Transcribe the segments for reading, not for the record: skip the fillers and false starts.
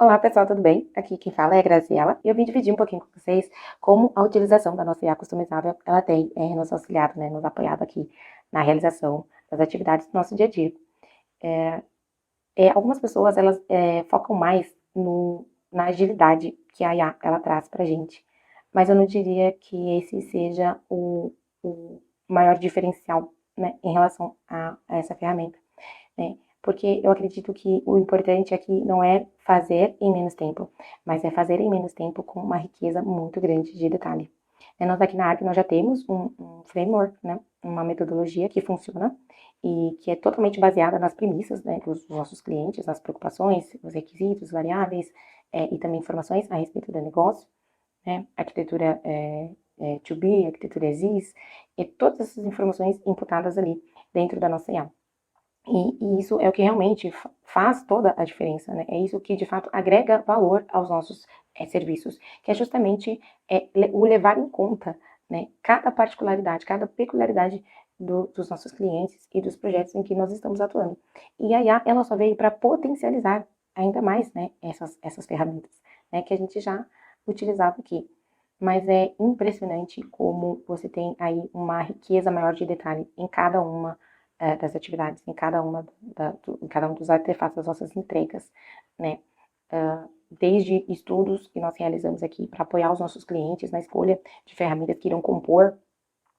Olá pessoal, tudo bem? Aqui quem fala é a Graziela e eu vim dividir um pouquinho com vocês como a utilização da nossa IA customizável ela tem nos auxiliado, nos apoiado aqui na realização das atividades do nosso dia a dia. Algumas pessoas elas focam mais na agilidade que a IA ela traz para a gente, mas eu não diria que esse seja o maior diferencial, né, em relação a essa ferramenta, né? Porque eu acredito que o importante aqui não é fazer em menos tempo, mas é fazer em menos tempo com uma riqueza muito grande de detalhe. Nós aqui na ARC nós já temos um framework, né, uma metodologia que funciona e que é totalmente baseada nas premissas, né, dos nossos clientes, nas preocupações, os requisitos, variáveis e também informações a respeito do negócio, né, arquitetura to be, arquitetura exist, e todas essas informações imputadas ali dentro da nossa IA. E isso é o que realmente faz toda a diferença, né? É isso que, de fato, agrega valor aos nossos serviços, que é justamente o levar em conta, né, cada particularidade, cada peculiaridade dos nossos clientes e dos projetos em que nós estamos atuando. E a IA, ela só veio para potencializar ainda mais, né, essas ferramentas, né, que a gente já utilizava aqui. Mas é impressionante como você tem aí uma riqueza maior de detalhe em cada uma das atividades, em cada em cada um dos artefatos das nossas entregas, né? Desde estudos que nós realizamos aqui para apoiar os nossos clientes na escolha de ferramentas que irão compor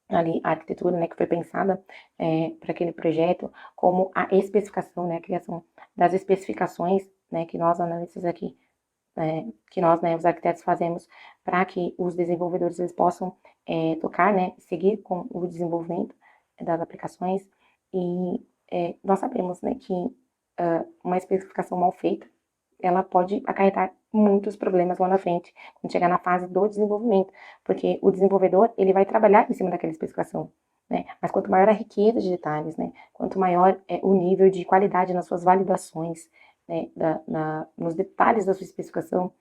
ali a arquitetura, né, que foi pensada para aquele projeto, como a especificação, né, a criação das especificações, né, que nós analistas aqui, que nós, né, os arquitetos fazemos para que os desenvolvedores eles possam tocar, né, seguir com o desenvolvimento das aplicações. E nós sabemos, né, que uma especificação mal feita, ela pode acarretar muitos problemas lá na frente, quando chegar na fase do desenvolvimento, porque o desenvolvedor, ele vai trabalhar em cima daquela especificação, né, mas quanto maior a riqueza de detalhes, né, quanto maior é o nível de qualidade nas suas validações, né, nos detalhes da sua especificação,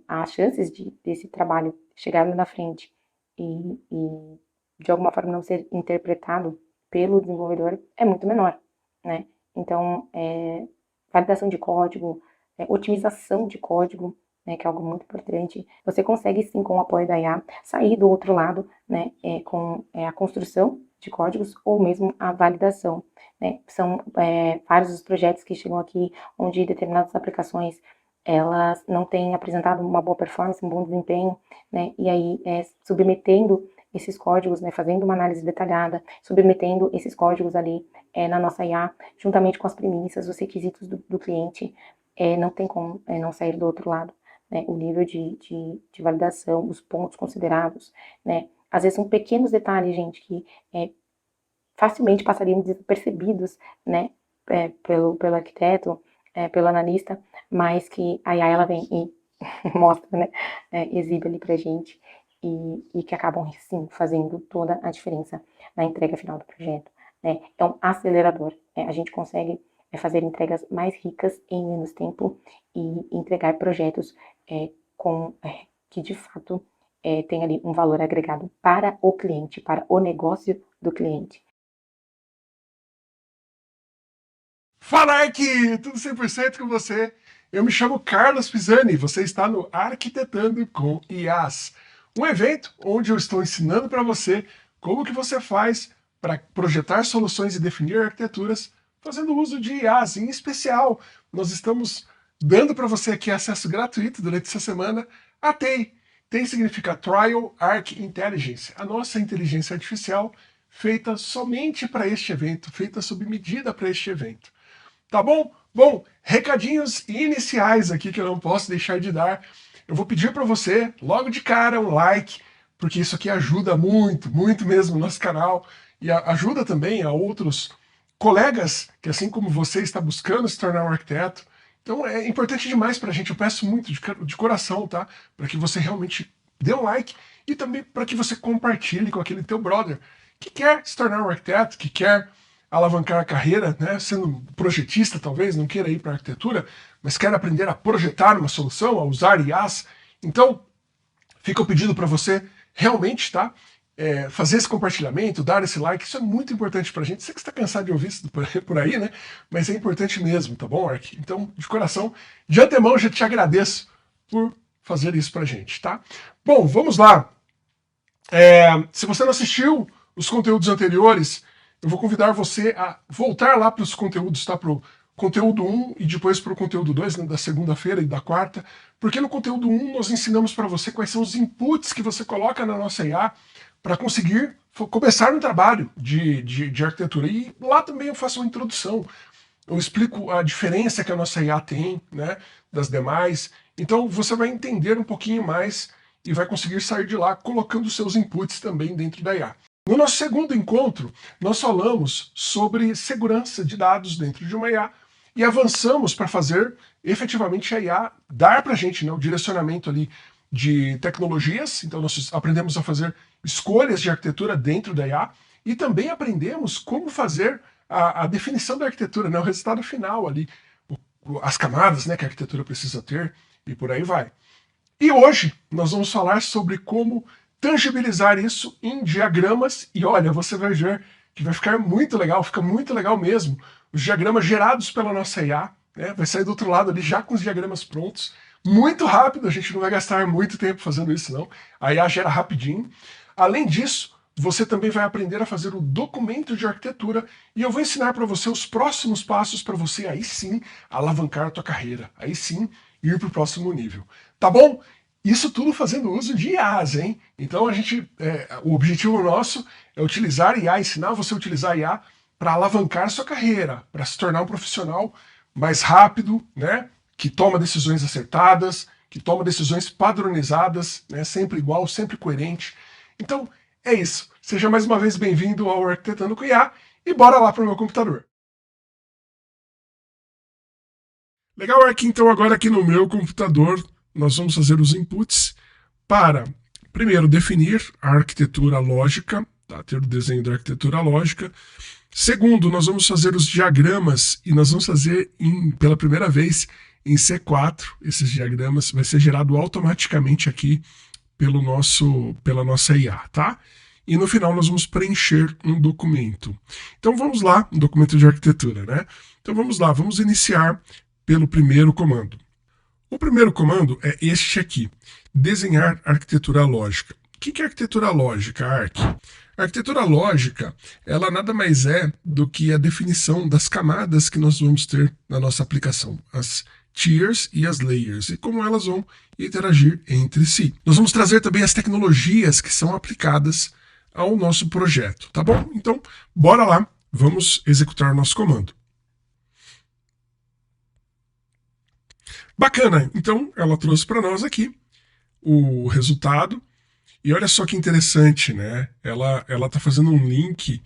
as chances desse trabalho chegar lá na frente e de alguma forma não ser interpretado pelo desenvolvedor é muito menor, né? Então, validação de código, otimização de código, né, que é algo muito importante. Você consegue sim, com o apoio da IA, sair do outro lado, né, com a construção de códigos ou mesmo a validação, né? São vários os projetos que chegam aqui onde determinadas aplicações elas não têm apresentado uma boa performance, um bom desempenho, né? E aí submetendo esses códigos, né, fazendo uma análise detalhada, submetendo esses códigos ali na nossa IA, juntamente com as premissas, os requisitos do cliente, não tem como não sair do outro lado, né, o nível de validação, os pontos considerados, né, às vezes são pequenos detalhes, gente, que facilmente passariam desapercebidos, né, pelo arquiteto, pelo analista, mas que a IA ela vem e mostra, né, exibe ali pra gente e que acabam, sim, fazendo toda a diferença na entrega final do projeto, né. É um acelerador, a gente consegue fazer entregas mais ricas em menos tempo e entregar projetos que de fato tem ali um valor agregado para o cliente, para o negócio do cliente. Fala, Ark! Tudo 100% com você? Eu me chamo Carlos Pisani, você está no Arquitetando com IAs, um evento onde eu estou ensinando para você como que você faz para projetar soluções e definir arquiteturas fazendo uso de IAs. Em especial, nós estamos dando para você aqui acesso gratuito durante essa semana a TEI. TEI significa Trial Arc Intelligence, a nossa inteligência artificial feita somente para este evento, feita sob medida para este evento. Tá bom? Bom, recadinhos iniciais aqui que eu não posso deixar de dar. Eu vou pedir para você, logo de cara, um like, porque isso aqui ajuda muito, muito mesmo o nosso canal e ajuda também a outros colegas que, assim como você, está buscando se tornar um arquiteto. Então é importante demais para a gente, eu peço muito de coração, tá? Para que você realmente dê um like e também para que você compartilhe com aquele teu brother que quer se tornar um arquiteto, que quer alavancar a carreira, né, sendo projetista talvez, não queira ir para a arquitetura, mas quer aprender a projetar uma solução, a usar IAs. Então, fica o pedido para você realmente, tá? fazer esse compartilhamento, dar esse like, isso é muito importante pra gente. Sei que você está cansado de ouvir isso por aí, né? Mas é importante mesmo, tá bom, Ark? Então, de coração, de antemão, já te agradeço por fazer isso pra gente, tá? Bom, vamos lá. Se você não assistiu os conteúdos anteriores, eu vou convidar você a voltar lá para os conteúdos, tá? Pro conteúdo 1 e depois para o conteúdo 2, né, da segunda-feira e da quarta, porque no conteúdo 1 nós ensinamos para você quais são os inputs que você coloca na nossa IA para conseguir começar no trabalho de arquitetura. E lá também eu faço uma introdução, eu explico a diferença que a nossa IA tem, né, das demais. Então você vai entender um pouquinho mais e vai conseguir sair de lá colocando seus inputs também dentro da IA. No nosso segundo encontro, nós falamos sobre segurança de dados dentro de uma IA e avançamos para fazer efetivamente a IA dar para a gente, né, o direcionamento ali de tecnologias. Então nós aprendemos a fazer escolhas de arquitetura dentro da IA e também aprendemos como fazer a definição da arquitetura, né, o resultado final ali, as camadas, né, que a arquitetura precisa ter e por aí vai. E hoje nós vamos falar sobre como tangibilizar isso em diagramas e olha, você vai ver que vai ficar muito legal, fica muito legal mesmo. Os diagramas gerados pela nossa IA, né, vai sair do outro lado ali já com os diagramas prontos, muito rápido, a gente não vai gastar muito tempo fazendo isso não, a IA gera rapidinho. Além disso, você também vai aprender a fazer o documento de arquitetura e eu vou ensinar para você os próximos passos para você aí sim alavancar a tua carreira, aí sim ir para o próximo nível. Tá bom? Isso tudo fazendo uso de IAs, hein? Então o objetivo nosso é utilizar IA, ensinar você a utilizar IA para alavancar sua carreira, para se tornar um profissional mais rápido, né? Que toma decisões acertadas, que toma decisões padronizadas, né? Sempre igual, sempre coerente. Então, é isso. Seja mais uma vez bem-vindo ao Arquitetando com IA e bora lá para o meu computador. Legal, Ark, então agora aqui no meu computador nós vamos fazer os inputs para, primeiro, definir a arquitetura lógica, tá? Ter o desenho da arquitetura lógica. Segundo, nós vamos fazer os diagramas e nós vamos fazer pela primeira vez em C4. Esses diagramas vai ser gerado automaticamente aqui pela nossa IA, tá? E no final nós vamos preencher um documento. Então vamos lá, um documento de arquitetura, né? Então vamos lá, vamos iniciar pelo primeiro comando. O primeiro comando é este aqui, desenhar arquitetura lógica. O que é arquitetura lógica, Ark? A arquitetura lógica, ela nada mais é do que a definição das camadas que nós vamos ter na nossa aplicação, as tiers e as layers, e como elas vão interagir entre si. Nós vamos trazer também as tecnologias que são aplicadas ao nosso projeto, tá bom? Então, bora lá, vamos executar o nosso comando. Bacana, então ela trouxe para nós aqui o resultado, e olha só que interessante, né? Ela está fazendo um link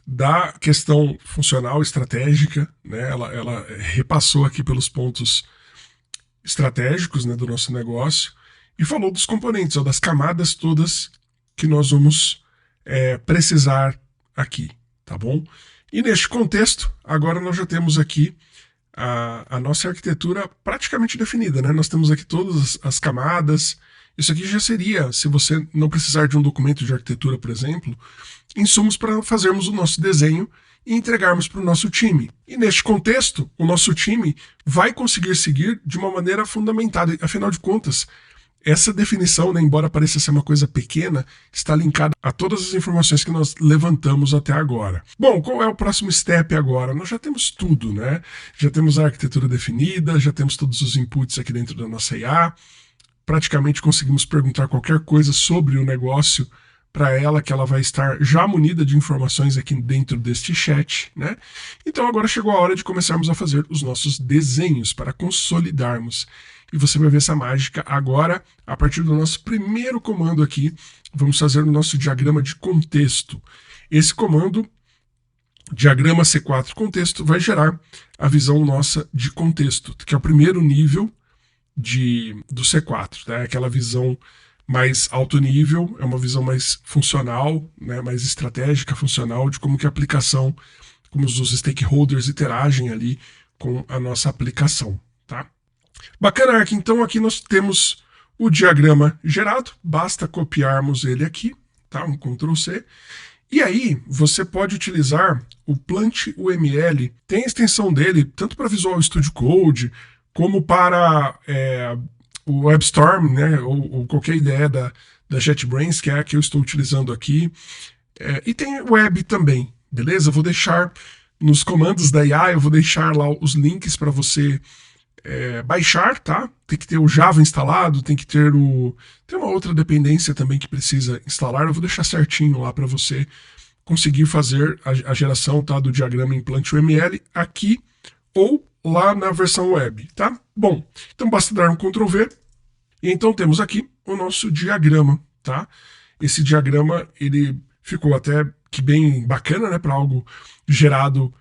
da questão funcional estratégica, né? Ela repassou aqui pelos pontos estratégicos, né, do nosso negócio e falou dos componentes, ó, das camadas todas que nós vamos precisar aqui, tá bom? E neste contexto, agora nós já temos aqui a nossa arquitetura praticamente definida, né? Nós temos aqui todas as camadas. Isso aqui já seria, se você não precisar de um documento de arquitetura, por exemplo, insumos para fazermos o nosso desenho e entregarmos para o nosso time. E neste contexto, o nosso time vai conseguir seguir de uma maneira fundamentada. Afinal de contas, essa definição, né, embora pareça ser uma coisa pequena, está linkada a todas as informações que nós levantamos até agora. Bom, qual é o próximo step agora? Nós já temos tudo, né? Já temos a arquitetura definida, já temos todos os inputs aqui dentro da nossa IA, praticamente conseguimos perguntar qualquer coisa sobre o negócio para ela, que ela vai estar já munida de informações aqui dentro deste chat, né? Então agora chegou a hora de começarmos a fazer os nossos desenhos para consolidarmos. E você vai ver essa mágica agora, a partir do nosso primeiro comando aqui, vamos fazer o nosso diagrama de contexto. Esse comando, diagrama C4 contexto, vai gerar a visão nossa de contexto, que é o primeiro nível do C4, né? Aquela visão mais alto nível, é uma visão mais funcional, né? Mais estratégica, funcional, de como que a aplicação, como os stakeholders interagem ali com a nossa aplicação, tá? Bacana, Ark. Então aqui nós temos o diagrama gerado, basta copiarmos ele aqui, tá? Um Ctrl C. E aí, você pode utilizar o Plant UML, tem a extensão dele tanto para Visual Studio Code, como para o WebStorm, né, ou qualquer ideia da JetBrains, que é a que eu estou utilizando aqui. E tem web também, beleza? Eu vou deixar nos comandos da IA, eu vou deixar lá os links para você baixar, tá? Tem que ter o Java instalado, tem que ter tem uma outra dependência também que precisa instalar. Eu vou deixar certinho lá para você conseguir fazer a geração, tá, do diagrama em PlantUML aqui ou lá na versão web, tá? Bom, então basta dar um Ctrl V e então temos aqui o nosso diagrama, tá? Esse diagrama, ele ficou até que bem bacana, né, para algo gerado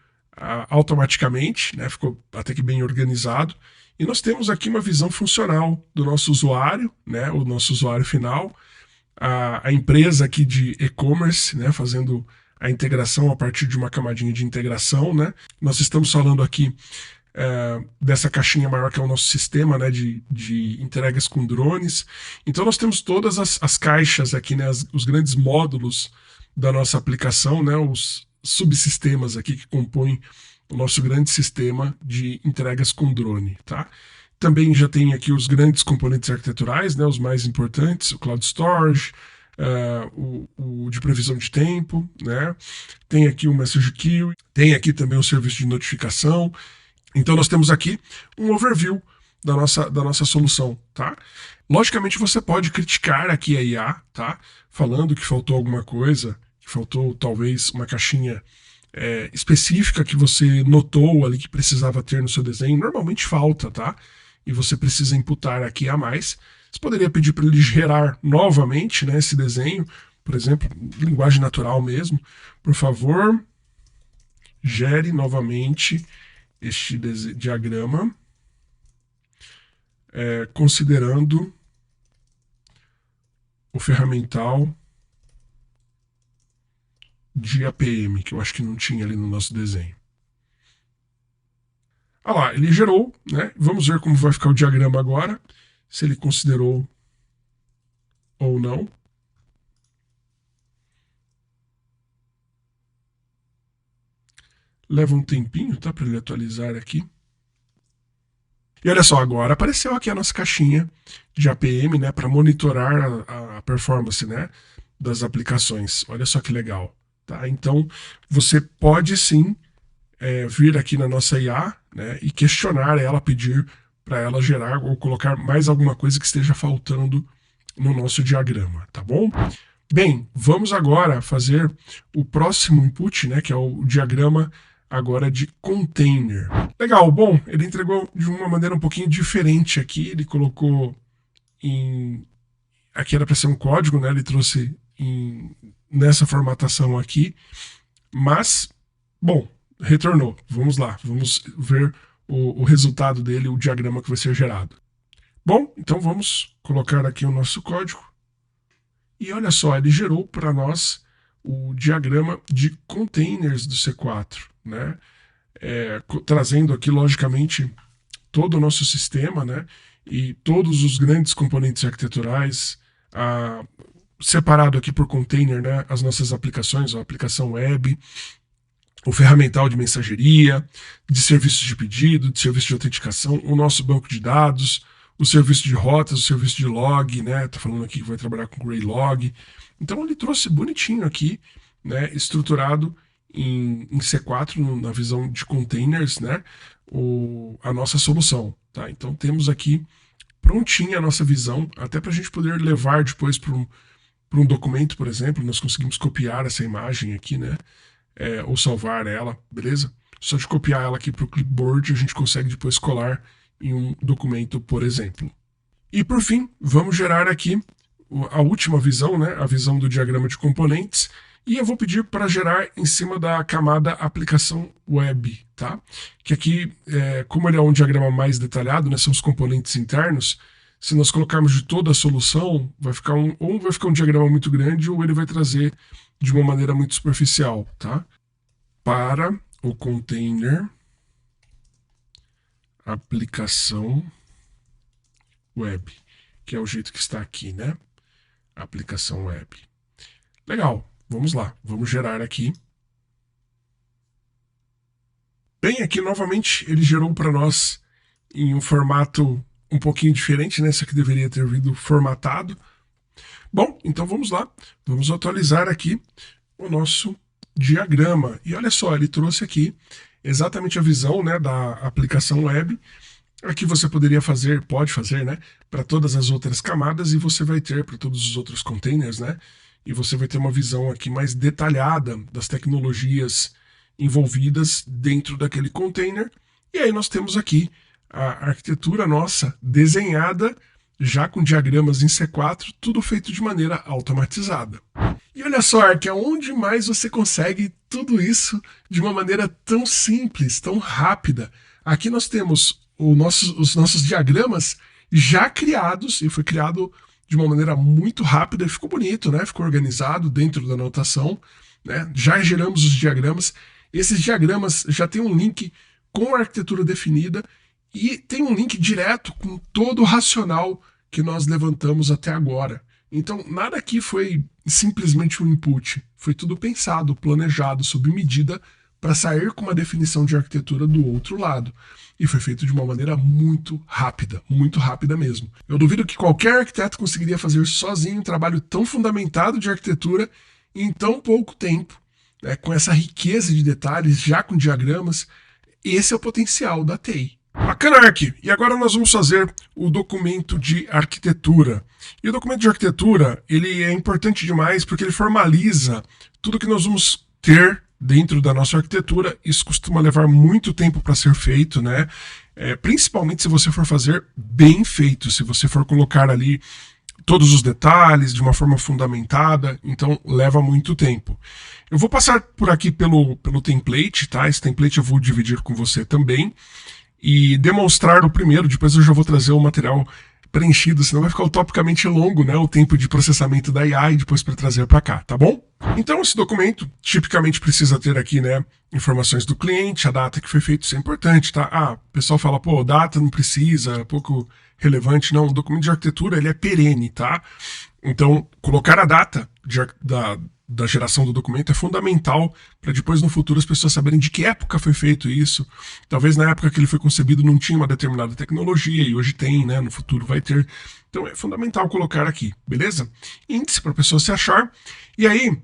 automaticamente, né, ficou até que bem organizado. E nós temos aqui uma visão funcional do nosso usuário, né, o nosso usuário final, a empresa aqui de e-commerce, né, fazendo a integração a partir de uma camadinha de integração, né. Nós estamos falando aqui dessa caixinha maior que é o nosso sistema, né, de entregas com drones. Então nós temos todas as caixas aqui, né, os grandes módulos da nossa aplicação, né, os subsistemas aqui que compõem o nosso grande sistema de entregas com drone, tá? Também já tem aqui os grandes componentes arquiteturais, né, os mais importantes, o Cloud Storage, o de previsão de tempo, né? Tem aqui o Message Queue, tem aqui também o serviço de notificação. Então nós temos aqui um overview da nossa solução, tá? Logicamente você pode criticar aqui a IA, tá? Falando que faltou alguma coisa, que faltou talvez uma caixinha específica que você notou ali que precisava ter no seu desenho. Normalmente falta, tá? E você precisa imputar aqui a mais. Você poderia pedir para ele gerar novamente, né, esse desenho, por exemplo, linguagem natural mesmo. Por favor, gere novamente este diagrama, considerando o ferramental de APM, que eu acho que não tinha ali no nosso desenho. Ah lá, ele gerou, né? Vamos ver como vai ficar o diagrama agora, se ele considerou ou não. Leva um tempinho, tá, para ele atualizar aqui. E olha só, agora apareceu aqui a nossa caixinha de APM, né, para monitorar a performance, né, das aplicações. Olha só que legal, tá? Então, você pode sim vir aqui na nossa IA, né, e questionar ela, pedir para ela gerar ou colocar mais alguma coisa que esteja faltando no nosso diagrama, tá bom? Bem, vamos agora fazer o próximo input, né, que é o diagrama agora de container. Legal, bom, ele entregou de uma maneira um pouquinho diferente aqui, ele colocou aqui era para ser um código, né, ele trouxe nessa formatação aqui, mas, bom, retornou. Vamos lá, vamos ver o resultado dele, o diagrama que vai ser gerado. Bom, então vamos colocar aqui o nosso código. E olha só, ele gerou para nós o diagrama de containers do C4, né? Trazendo aqui, logicamente, todo o nosso sistema, né? E todos os grandes componentes arquiteturais, separado aqui por container, né? As nossas aplicações, a aplicação web, o ferramental de mensageria, de serviços de pedido, de serviço de autenticação, o nosso banco de dados, o serviço de rotas, o serviço de log, né? Tá falando aqui que vai trabalhar com Graylog. Então ele trouxe bonitinho aqui, né? Estruturado em C4 na visão de containers, né? A nossa solução, tá? Então temos aqui prontinha a nossa visão, até para a gente poder levar depois para um documento, por exemplo. Nós conseguimos copiar essa imagem aqui, né? Ou salvar ela, beleza? Só de copiar ela aqui para o clipboard a gente consegue depois colar em um documento, por exemplo. E por fim, vamos gerar aqui a última visão, né? A visão do diagrama de componentes. E eu vou pedir para gerar em cima da camada aplicação web, tá? Que aqui, como ele é um diagrama mais detalhado, né? São os componentes internos. Se nós colocarmos de toda a solução, vai ficar vai ficar um diagrama muito grande ou ele vai trazer de uma maneira muito superficial, tá? Para o container aplicação web, que é o jeito que está aqui, né? Aplicação web. Legal, vamos lá, vamos gerar aqui. Bem, aqui novamente ele gerou para nós em um formato um pouquinho diferente, né? Esse aqui deveria ter vindo formatado. Bom, então vamos lá, vamos atualizar aqui o nosso diagrama. E olha só, ele trouxe aqui exatamente a visão, né, da aplicação web. Aqui você poderia fazer, pode fazer, né, para todas as outras camadas e você vai ter para todos os outros containers, né? E você vai ter uma visão aqui mais detalhada das tecnologias envolvidas dentro daquele container. E aí nós temos aqui a arquitetura nossa desenhada já com diagramas em C4, tudo feito de maneira automatizada. E olha só, que aonde mais você consegue tudo isso de uma maneira tão simples, tão rápida. Aqui nós temos os nossos diagramas já criados, e foi criado de uma maneira muito rápida, e ficou bonito, né? Ficou organizado dentro da anotação, né? Já geramos os diagramas. Esses diagramas já tem um link com a arquitetura definida e tem um link direto com todo o racional que nós levantamos até agora. Então, nada aqui foi simplesmente um input, foi tudo pensado, planejado, sob medida, para sair com uma definição de arquitetura do outro lado. E foi feito de uma maneira muito rápida mesmo. Eu duvido que qualquer arquiteto conseguiria fazer sozinho um trabalho tão fundamentado de arquitetura em tão pouco tempo, né, com essa riqueza de detalhes, já com diagramas. Esse é o potencial da TI. Bacana, Ark! E agora nós vamos fazer o documento de arquitetura. E o documento de arquitetura, ele é importante demais porque ele formaliza tudo que nós vamos ter dentro da nossa arquitetura. Isso costuma levar muito tempo para ser feito, né? Principalmente se você for fazer bem feito, se você for colocar ali todos os detalhes de uma forma fundamentada, então leva muito tempo. Eu vou passar por aqui pelo template, tá? Esse template eu vou dividir com você também e demonstrar o primeiro, depois eu já vou trazer o material preenchido, senão vai ficar utopicamente longo, né, o tempo de processamento da IA e depois para trazer para cá, tá bom? Então esse documento tipicamente precisa ter aqui, né, informações do cliente, a data que foi feito, isso é importante, tá? O pessoal fala, pô, data não precisa, é pouco relevante. Não, o documento de arquitetura, ele é perene, tá? Então, colocar a data da geração do documento é fundamental para depois no futuro as pessoas saberem de que época foi feito isso. Talvez na época que ele foi concebido não tinha uma determinada tecnologia e hoje tem, né? No futuro vai ter. Então é fundamental colocar aqui, beleza? Índice para a pessoa se achar. E aí,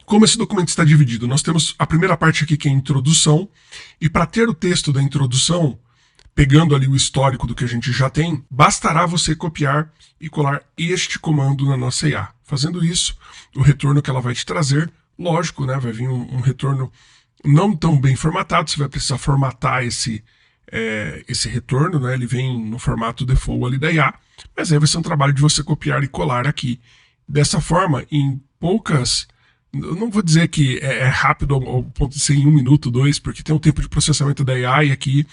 como esse documento está dividido, nós temos a primeira parte aqui que é a introdução, e para ter o texto da introdução, pegando ali o histórico do que a gente já tem, bastará você copiar e colar este comando na nossa IA. Fazendo isso, o retorno que ela vai te trazer, lógico, né, vai vir um retorno não tão bem formatado, você vai precisar formatar esse retorno, né, ele vem no formato default ali da IA, mas aí vai ser um trabalho de você copiar e colar aqui. Dessa forma, em poucas... Eu não vou dizer que é rápido ao ponto de ser em 1 minuto, 2, porque tem um tempo de processamento da IA e aqui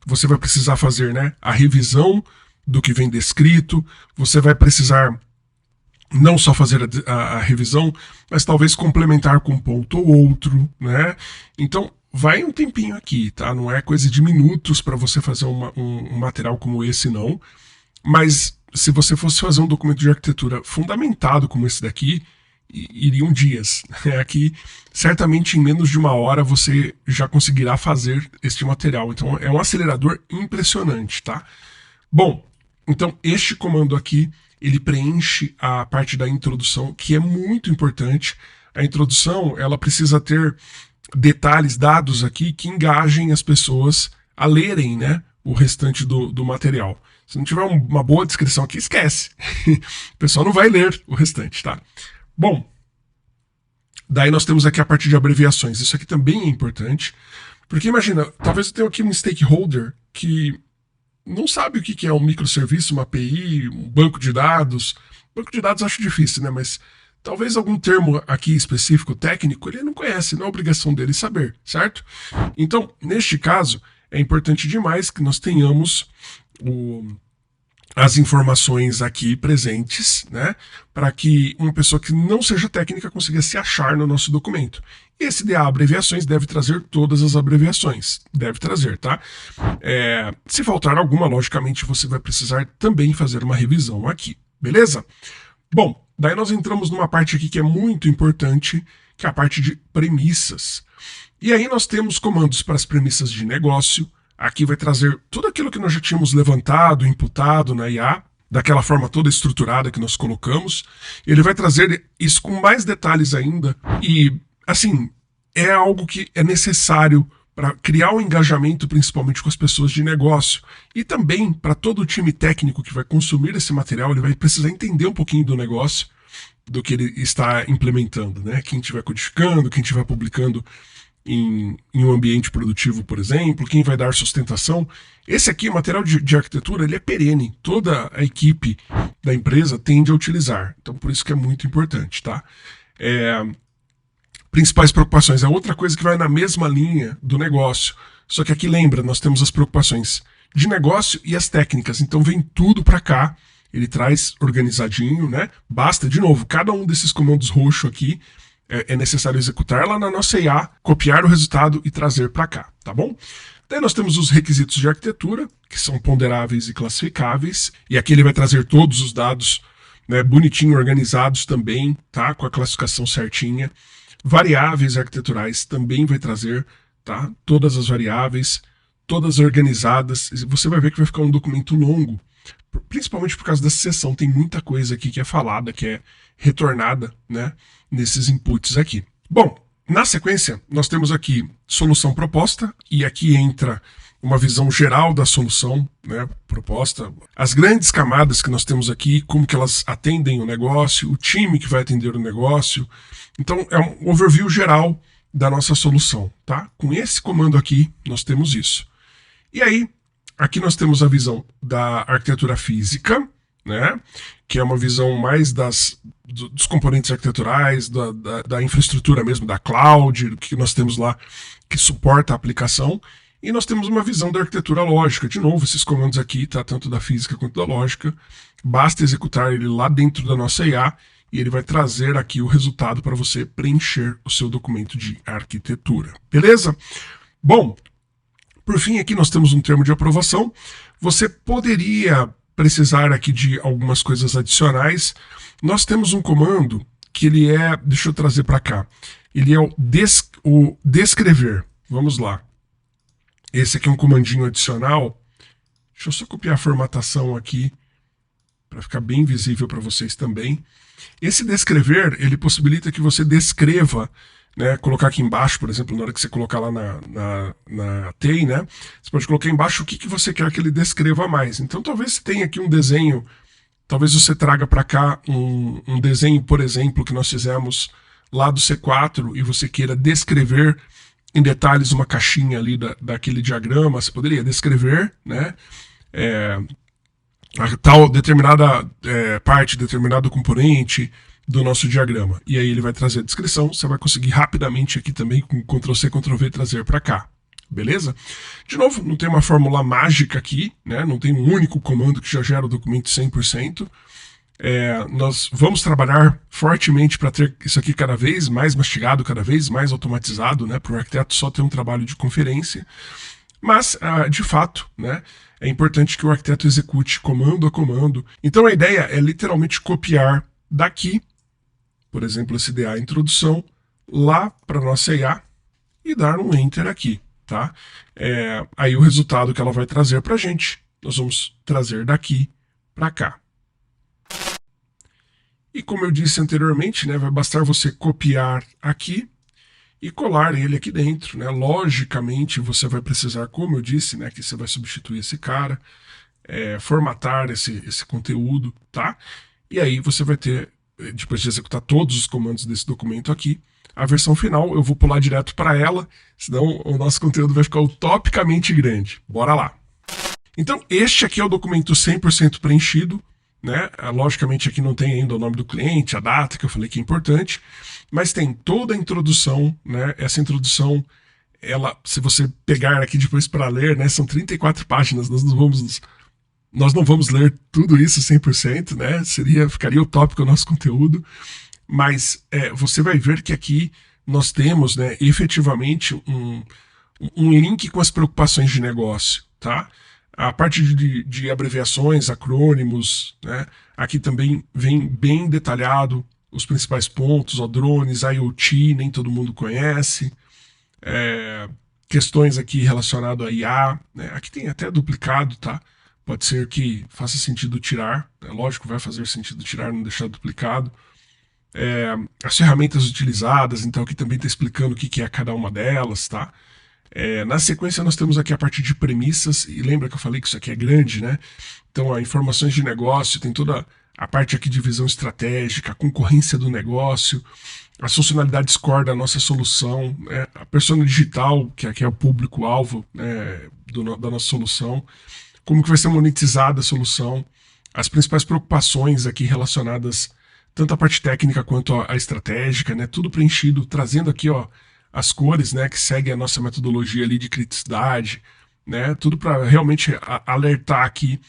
você vai precisar fazer, né, a revisão do que vem descrito, você vai precisar não só fazer a revisão, mas talvez complementar com um ponto ou outro, né? Então vai um tempinho aqui, tá? Não é coisa de minutos para você fazer um material como esse, não. Mas se você fosse fazer um documento de arquitetura fundamentado como esse daqui, iriam dias. Aqui, certamente em menos de 1 hora você já conseguirá fazer este material. Então é um acelerador impressionante, tá? Bom, então este comando aqui, ele preenche a parte da introdução, que é muito importante. A introdução, ela precisa ter detalhes, dados aqui que engajem as pessoas a lerem, né, o restante do material. Se não tiver uma boa descrição aqui, esquece. O pessoal não vai ler o restante, tá? Bom, daí nós temos aqui a parte de abreviações. Isso aqui também é importante, porque imagina, talvez eu tenha aqui um stakeholder que não sabe o que é um microserviço, uma API, um banco de dados. Banco de dados eu acho difícil, né? Mas talvez algum termo aqui específico, técnico, ele não conhece, não é obrigação dele saber, certo? Então, neste caso, é importante demais que nós tenhamos as informações aqui presentes, né, para que uma pessoa que não seja técnica consiga se achar no nosso documento. Esse DA abreviações deve trazer todas as abreviações, deve trazer, tá? Se faltar alguma, logicamente, você vai precisar também fazer uma revisão aqui, beleza? Bom, Daí nós entramos numa parte aqui que é muito importante, que é a parte de premissas. E aí nós temos comandos para as premissas de negócio. Aqui vai trazer tudo aquilo que nós já tínhamos levantado, imputado na IA, daquela forma toda estruturada que nós colocamos. Ele vai trazer isso com mais detalhes ainda. E, assim, é algo que é necessário para criar um engajamento, principalmente com as pessoas de negócio. E também para todo o time técnico que vai consumir esse material, ele vai precisar entender um pouquinho do negócio, do que ele está implementando, né? Quem estiver codificando, quem estiver publicando em um ambiente produtivo, por exemplo, quem vai dar sustentação. Esse aqui, o material de arquitetura, ele é perene. Toda a equipe da empresa tende a utilizar. Então, por isso que é muito importante, tá? Principais preocupações. É outra coisa que vai na mesma linha do negócio. Só que aqui, lembra, nós temos as preocupações de negócio e as técnicas. Então, vem tudo para cá. Ele traz organizadinho, né? Basta, de novo, cada um desses comandos roxo aqui é necessário executar lá na nossa IA, copiar o resultado e trazer para cá, tá bom? Daí nós temos os requisitos de arquitetura, que são ponderáveis e classificáveis, e aqui ele vai trazer todos os dados, né, bonitinho, organizados também, tá? Com a classificação certinha. Variáveis arquiteturais também vai trazer, tá? Todas as variáveis, todas organizadas. Você vai ver que vai ficar um documento longo, principalmente por causa dessa seção. Tem muita coisa aqui que é falada, que é retornada, né, nesses inputs aqui. Bom, na sequência, nós temos aqui solução proposta, e aqui entra uma visão geral da solução, né, proposta, as grandes camadas que nós temos aqui, como que elas atendem o negócio, o time que vai atender o negócio. Então, é um overview geral da nossa solução, tá? Com esse comando aqui, nós temos isso. E aí, aqui nós temos a visão da arquitetura física, né, que é uma visão mais dos componentes arquiteturais, da infraestrutura mesmo, da cloud, do que nós temos lá que suporta a aplicação. E nós temos uma visão da arquitetura lógica. De novo, esses comandos aqui, tá, tanto da física quanto da lógica. Basta executar ele lá dentro da nossa IA e ele vai trazer aqui o resultado para você preencher o seu documento de arquitetura. Beleza? Bom, por fim, aqui nós temos um termo de aprovação. Você poderia precisar aqui de algumas coisas adicionais. Nós temos um comando que ele é, deixa eu trazer para cá, ele é o descrever. Vamos lá. Esse aqui é um comandinho adicional. Deixa eu só copiar a formatação aqui para ficar bem visível para vocês também. Esse descrever, ele possibilita que você descreva, né, colocar aqui embaixo, por exemplo, na hora que você colocar lá na TEI, né, você pode colocar embaixo o que você quer que ele descreva mais. Então talvez você tenha aqui um desenho, talvez você traga para cá um desenho, por exemplo, que nós fizemos lá do C4 e você queira descrever em detalhes uma caixinha ali daquele diagrama. Você poderia descrever, né, a tal determinada parte, determinado componente do nosso diagrama. E aí ele vai trazer a descrição, você vai conseguir rapidamente aqui também com Ctrl+C, Ctrl+V trazer para cá. Beleza? De novo, não tem uma fórmula mágica aqui, né? Não tem um único comando que já gera o documento 100%. Nós vamos trabalhar fortemente para ter isso aqui cada vez mais mastigado, cada vez mais automatizado, né? Para o arquiteto só ter um trabalho de conferência. Mas, de fato, né, é importante que o arquiteto execute comando a comando. Então a ideia é literalmente copiar daqui, por exemplo, esse DA introdução, lá para a nossa IA e dar um Enter aqui, tá? Aí o resultado que ela vai trazer para a gente, nós vamos trazer daqui para cá. E como eu disse anteriormente, né, vai bastar você copiar aqui e colar ele aqui dentro, né? Logicamente você vai precisar, como eu disse, né, que você vai substituir esse cara, formatar esse conteúdo, tá? E aí você vai ter, depois de executar todos os comandos desse documento aqui, a versão final. Eu vou pular direto para ela, senão o nosso conteúdo vai ficar utopicamente grande. Bora lá! Então este aqui é o documento 100% preenchido, né? Logicamente aqui não tem ainda o nome do cliente, a data que eu falei que é importante, mas tem toda a introdução, né? Essa introdução, ela, se você pegar aqui depois para ler, né, são 34 páginas, nós não vamos ler tudo isso 100%, né? Ficaria utópico o nosso conteúdo, mas você vai ver que aqui nós temos, né, efetivamente um link com as preocupações de negócio, tá? A parte de abreviações, acrônimos, né? Aqui também vem bem detalhado os principais pontos, ó, drones, IoT, nem todo mundo conhece. Questões aqui relacionadas a IA, né? Aqui tem até duplicado, tá? Pode ser que faça sentido tirar, né? Lógico, vai fazer sentido tirar, não deixar duplicado. As ferramentas utilizadas, então aqui também está explicando o que é cada uma delas, tá? Na sequência nós temos aqui a parte de premissas, e lembra que eu falei que isso aqui é grande, né? Então, informações de negócio, tem toda a parte aqui de visão estratégica, a concorrência do negócio, as funcionalidades core da nossa solução, né? A persona digital, que aqui é o público-alvo, né, da nossa solução, como que vai ser monetizada a solução, as principais preocupações aqui relacionadas tanto à parte técnica quanto à estratégica, né? Tudo preenchido, trazendo aqui, ó, as cores, né, que seguem a nossa metodologia ali de criticidade, né? Tudo para realmente alertar aqui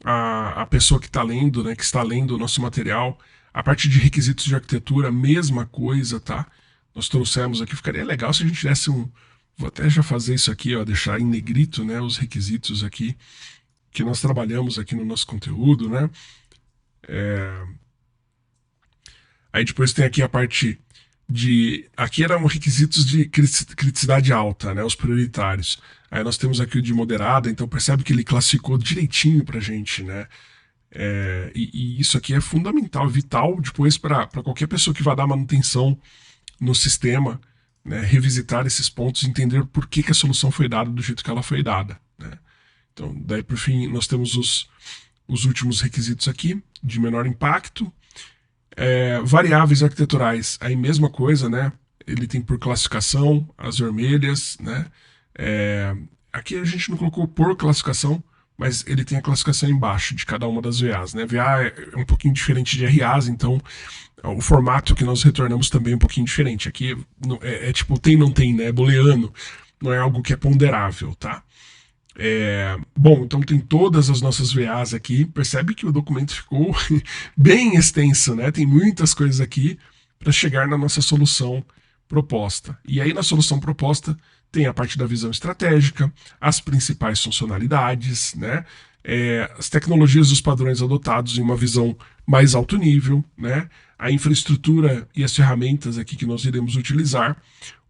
a pessoa que está lendo, né, que está lendo o nosso material. A parte de requisitos de arquitetura, mesma coisa, tá? Nós trouxemos aqui, ficaria legal se a gente tivesse um... Vou até já fazer isso aqui, ó, deixar em negrito, né, os requisitos aqui que nós trabalhamos aqui no nosso conteúdo, né? Aí depois tem aqui a parte de... Aqui eram requisitos de criticidade alta, né, os prioritários. Aí nós temos aqui o de moderada, então percebe que ele classificou direitinho pra gente, né? E isso aqui é fundamental, vital depois para qualquer pessoa que vai dar manutenção no sistema, né, revisitar esses pontos, entender por que a solução foi dada do jeito que ela foi dada, né? Então, daí por fim, nós temos os últimos requisitos aqui, de menor impacto. Variáveis arquiteturais, aí mesma coisa, né? Ele tem por classificação, as vermelhas, né? Aqui a gente não colocou por classificação, mas ele tem a classificação embaixo de cada uma das VAs, né? VA é um pouquinho diferente de RAs, então o formato que nós retornamos também é um pouquinho diferente. Aqui tipo tem, não tem, né? É booleano, não é algo que é ponderável, tá? Bom, então tem todas as nossas VAs aqui. Percebe que o documento ficou bem extenso, né? Tem muitas coisas aqui para chegar na nossa solução proposta. E aí na solução proposta tem a parte da visão estratégica, as principais funcionalidades, né? As tecnologias e os padrões adotados em uma visão mais alto nível, né? A infraestrutura e as ferramentas aqui que nós iremos utilizar,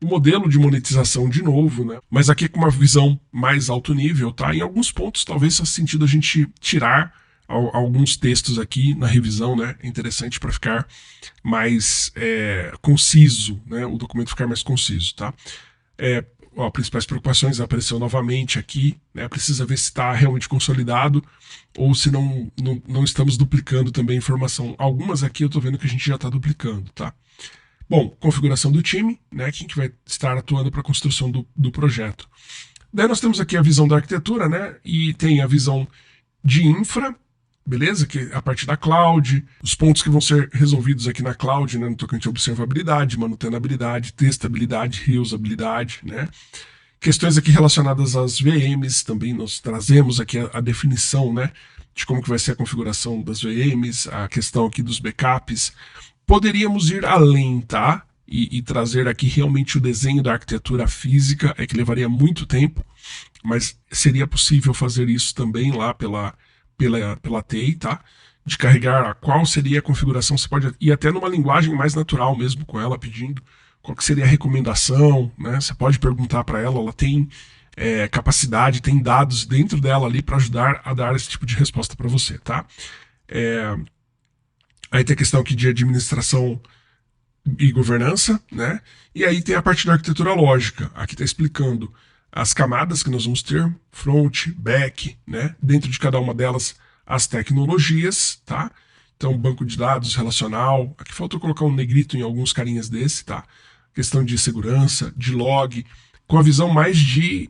o modelo de monetização de novo, né? Mas aqui com uma visão mais alto nível, tá? Em alguns pontos talvez faça sentido a gente tirar alguns textos aqui na revisão, né? É interessante para ficar mais conciso, né? O documento ficar mais conciso, tá? Principais preocupações apareceu novamente aqui, né? Precisa ver se está realmente consolidado ou se não estamos duplicando também a informação. Algumas aqui eu estou vendo que a gente já está duplicando, tá? Bom, configuração do time, né? Quem que vai estar atuando para a construção do projeto. Daí nós temos aqui a visão da arquitetura, né? E tem a visão de infra, beleza? Que é a parte da cloud, os pontos que vão ser resolvidos aqui na cloud, né, no tocante a observabilidade, manutenabilidade, testabilidade, reusabilidade, né? Questões aqui relacionadas às VMs, também nós trazemos aqui a definição, né, de como que vai ser a configuração das VMs, a questão aqui dos backups. Poderíamos ir além, tá? E trazer aqui realmente o desenho da arquitetura física, que levaria muito tempo, mas seria possível fazer isso também lá pela TI, tá? De carregar qual seria a configuração, você pode ir até numa linguagem mais natural mesmo com ela, pedindo qual que seria a recomendação, né? Você pode perguntar para ela tem capacidade, tem dados dentro dela ali para ajudar a dar esse tipo de resposta para você, tá? Aí tem a questão aqui de administração e governança, né? E aí tem a parte da arquitetura lógica, aqui está explicando as camadas que nós vamos ter, front, back, né? Dentro de cada uma delas, as tecnologias, tá? Então, banco de dados relacional. Aqui falta eu colocar um negrito em alguns carinhas desse, tá? Questão de segurança, de log, com a visão mais de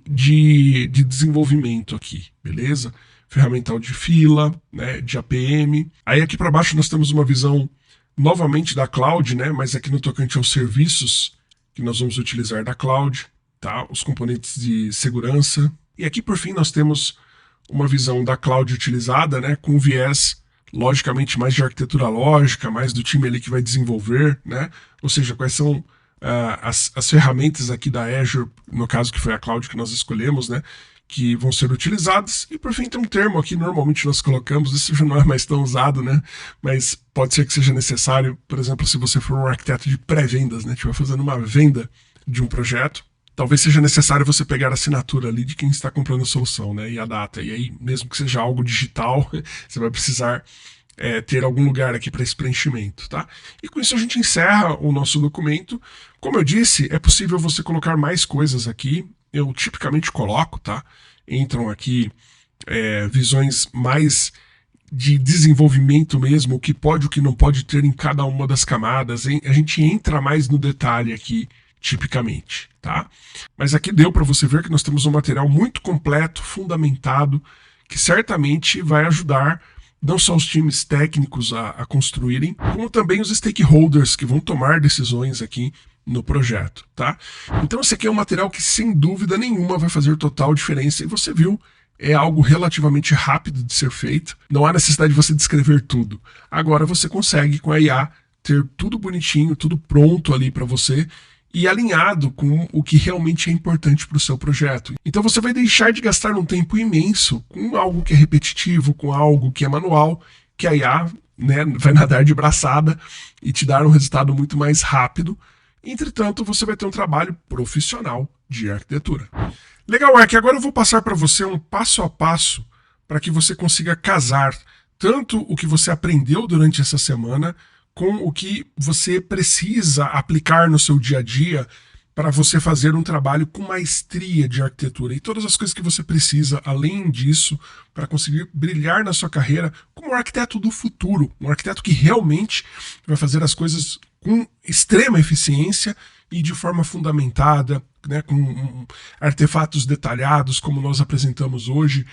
desenvolvimento aqui, beleza? Ferramental de fila, né? De APM. Aí aqui para baixo nós temos uma visão novamente da cloud, né? Mas aqui no tocante aos serviços que nós vamos utilizar da cloud. Tá? Os componentes de segurança. E aqui, por fim, nós temos uma visão da cloud utilizada, né, com viés, logicamente, mais de arquitetura lógica, mais do time ali que vai desenvolver, né? Ou seja, quais são as ferramentas aqui da Azure, no caso que foi a cloud que nós escolhemos, né, que vão ser utilizadas. E por fim tem um termo aqui, normalmente nós colocamos, isso já não é mais tão usado, né? Mas pode ser que seja necessário, por exemplo, se você for um arquiteto de pré-vendas, né? Estiver fazendo uma venda de um projeto, talvez seja necessário você pegar a assinatura ali de quem está comprando a solução, né? E a data. E aí, mesmo que seja algo digital, você vai precisar ter algum lugar aqui para esse preenchimento, tá? E com isso a gente encerra o nosso documento. Como eu disse, é possível você colocar mais coisas aqui. Eu tipicamente coloco, tá? Entram aqui visões mais de desenvolvimento mesmo, o que pode, o que não pode ter em cada uma das camadas. A gente entra mais no detalhe aqui, tipicamente, tá? Mas aqui deu para você ver que nós temos um material muito completo, fundamentado, que certamente vai ajudar não só os times técnicos a construírem, como também os stakeholders que vão tomar decisões aqui no projeto, tá? Então esse aqui é um material que sem dúvida nenhuma vai fazer total diferença, e você viu, é algo relativamente rápido de ser feito, não há necessidade de você descrever tudo. Agora você consegue com a IA ter tudo bonitinho, tudo pronto ali para você, e alinhado com o que realmente é importante para o seu projeto. Então você vai deixar de gastar um tempo imenso com algo que é repetitivo, com algo que é manual, que a IA, né, vai nadar de braçada e te dar um resultado muito mais rápido. Entretanto, você vai ter um trabalho profissional de arquitetura. Legal, Ark, agora eu vou passar para você um passo a passo para que você consiga casar tanto o que você aprendeu durante essa semana com o que você precisa aplicar no seu dia a dia para você fazer um trabalho com maestria de arquitetura e todas as coisas que você precisa, além disso, para conseguir brilhar na sua carreira como um arquiteto do futuro, um arquiteto que realmente vai fazer as coisas com extrema eficiência e de forma fundamentada, né, com artefatos detalhados, como nós apresentamos hoje,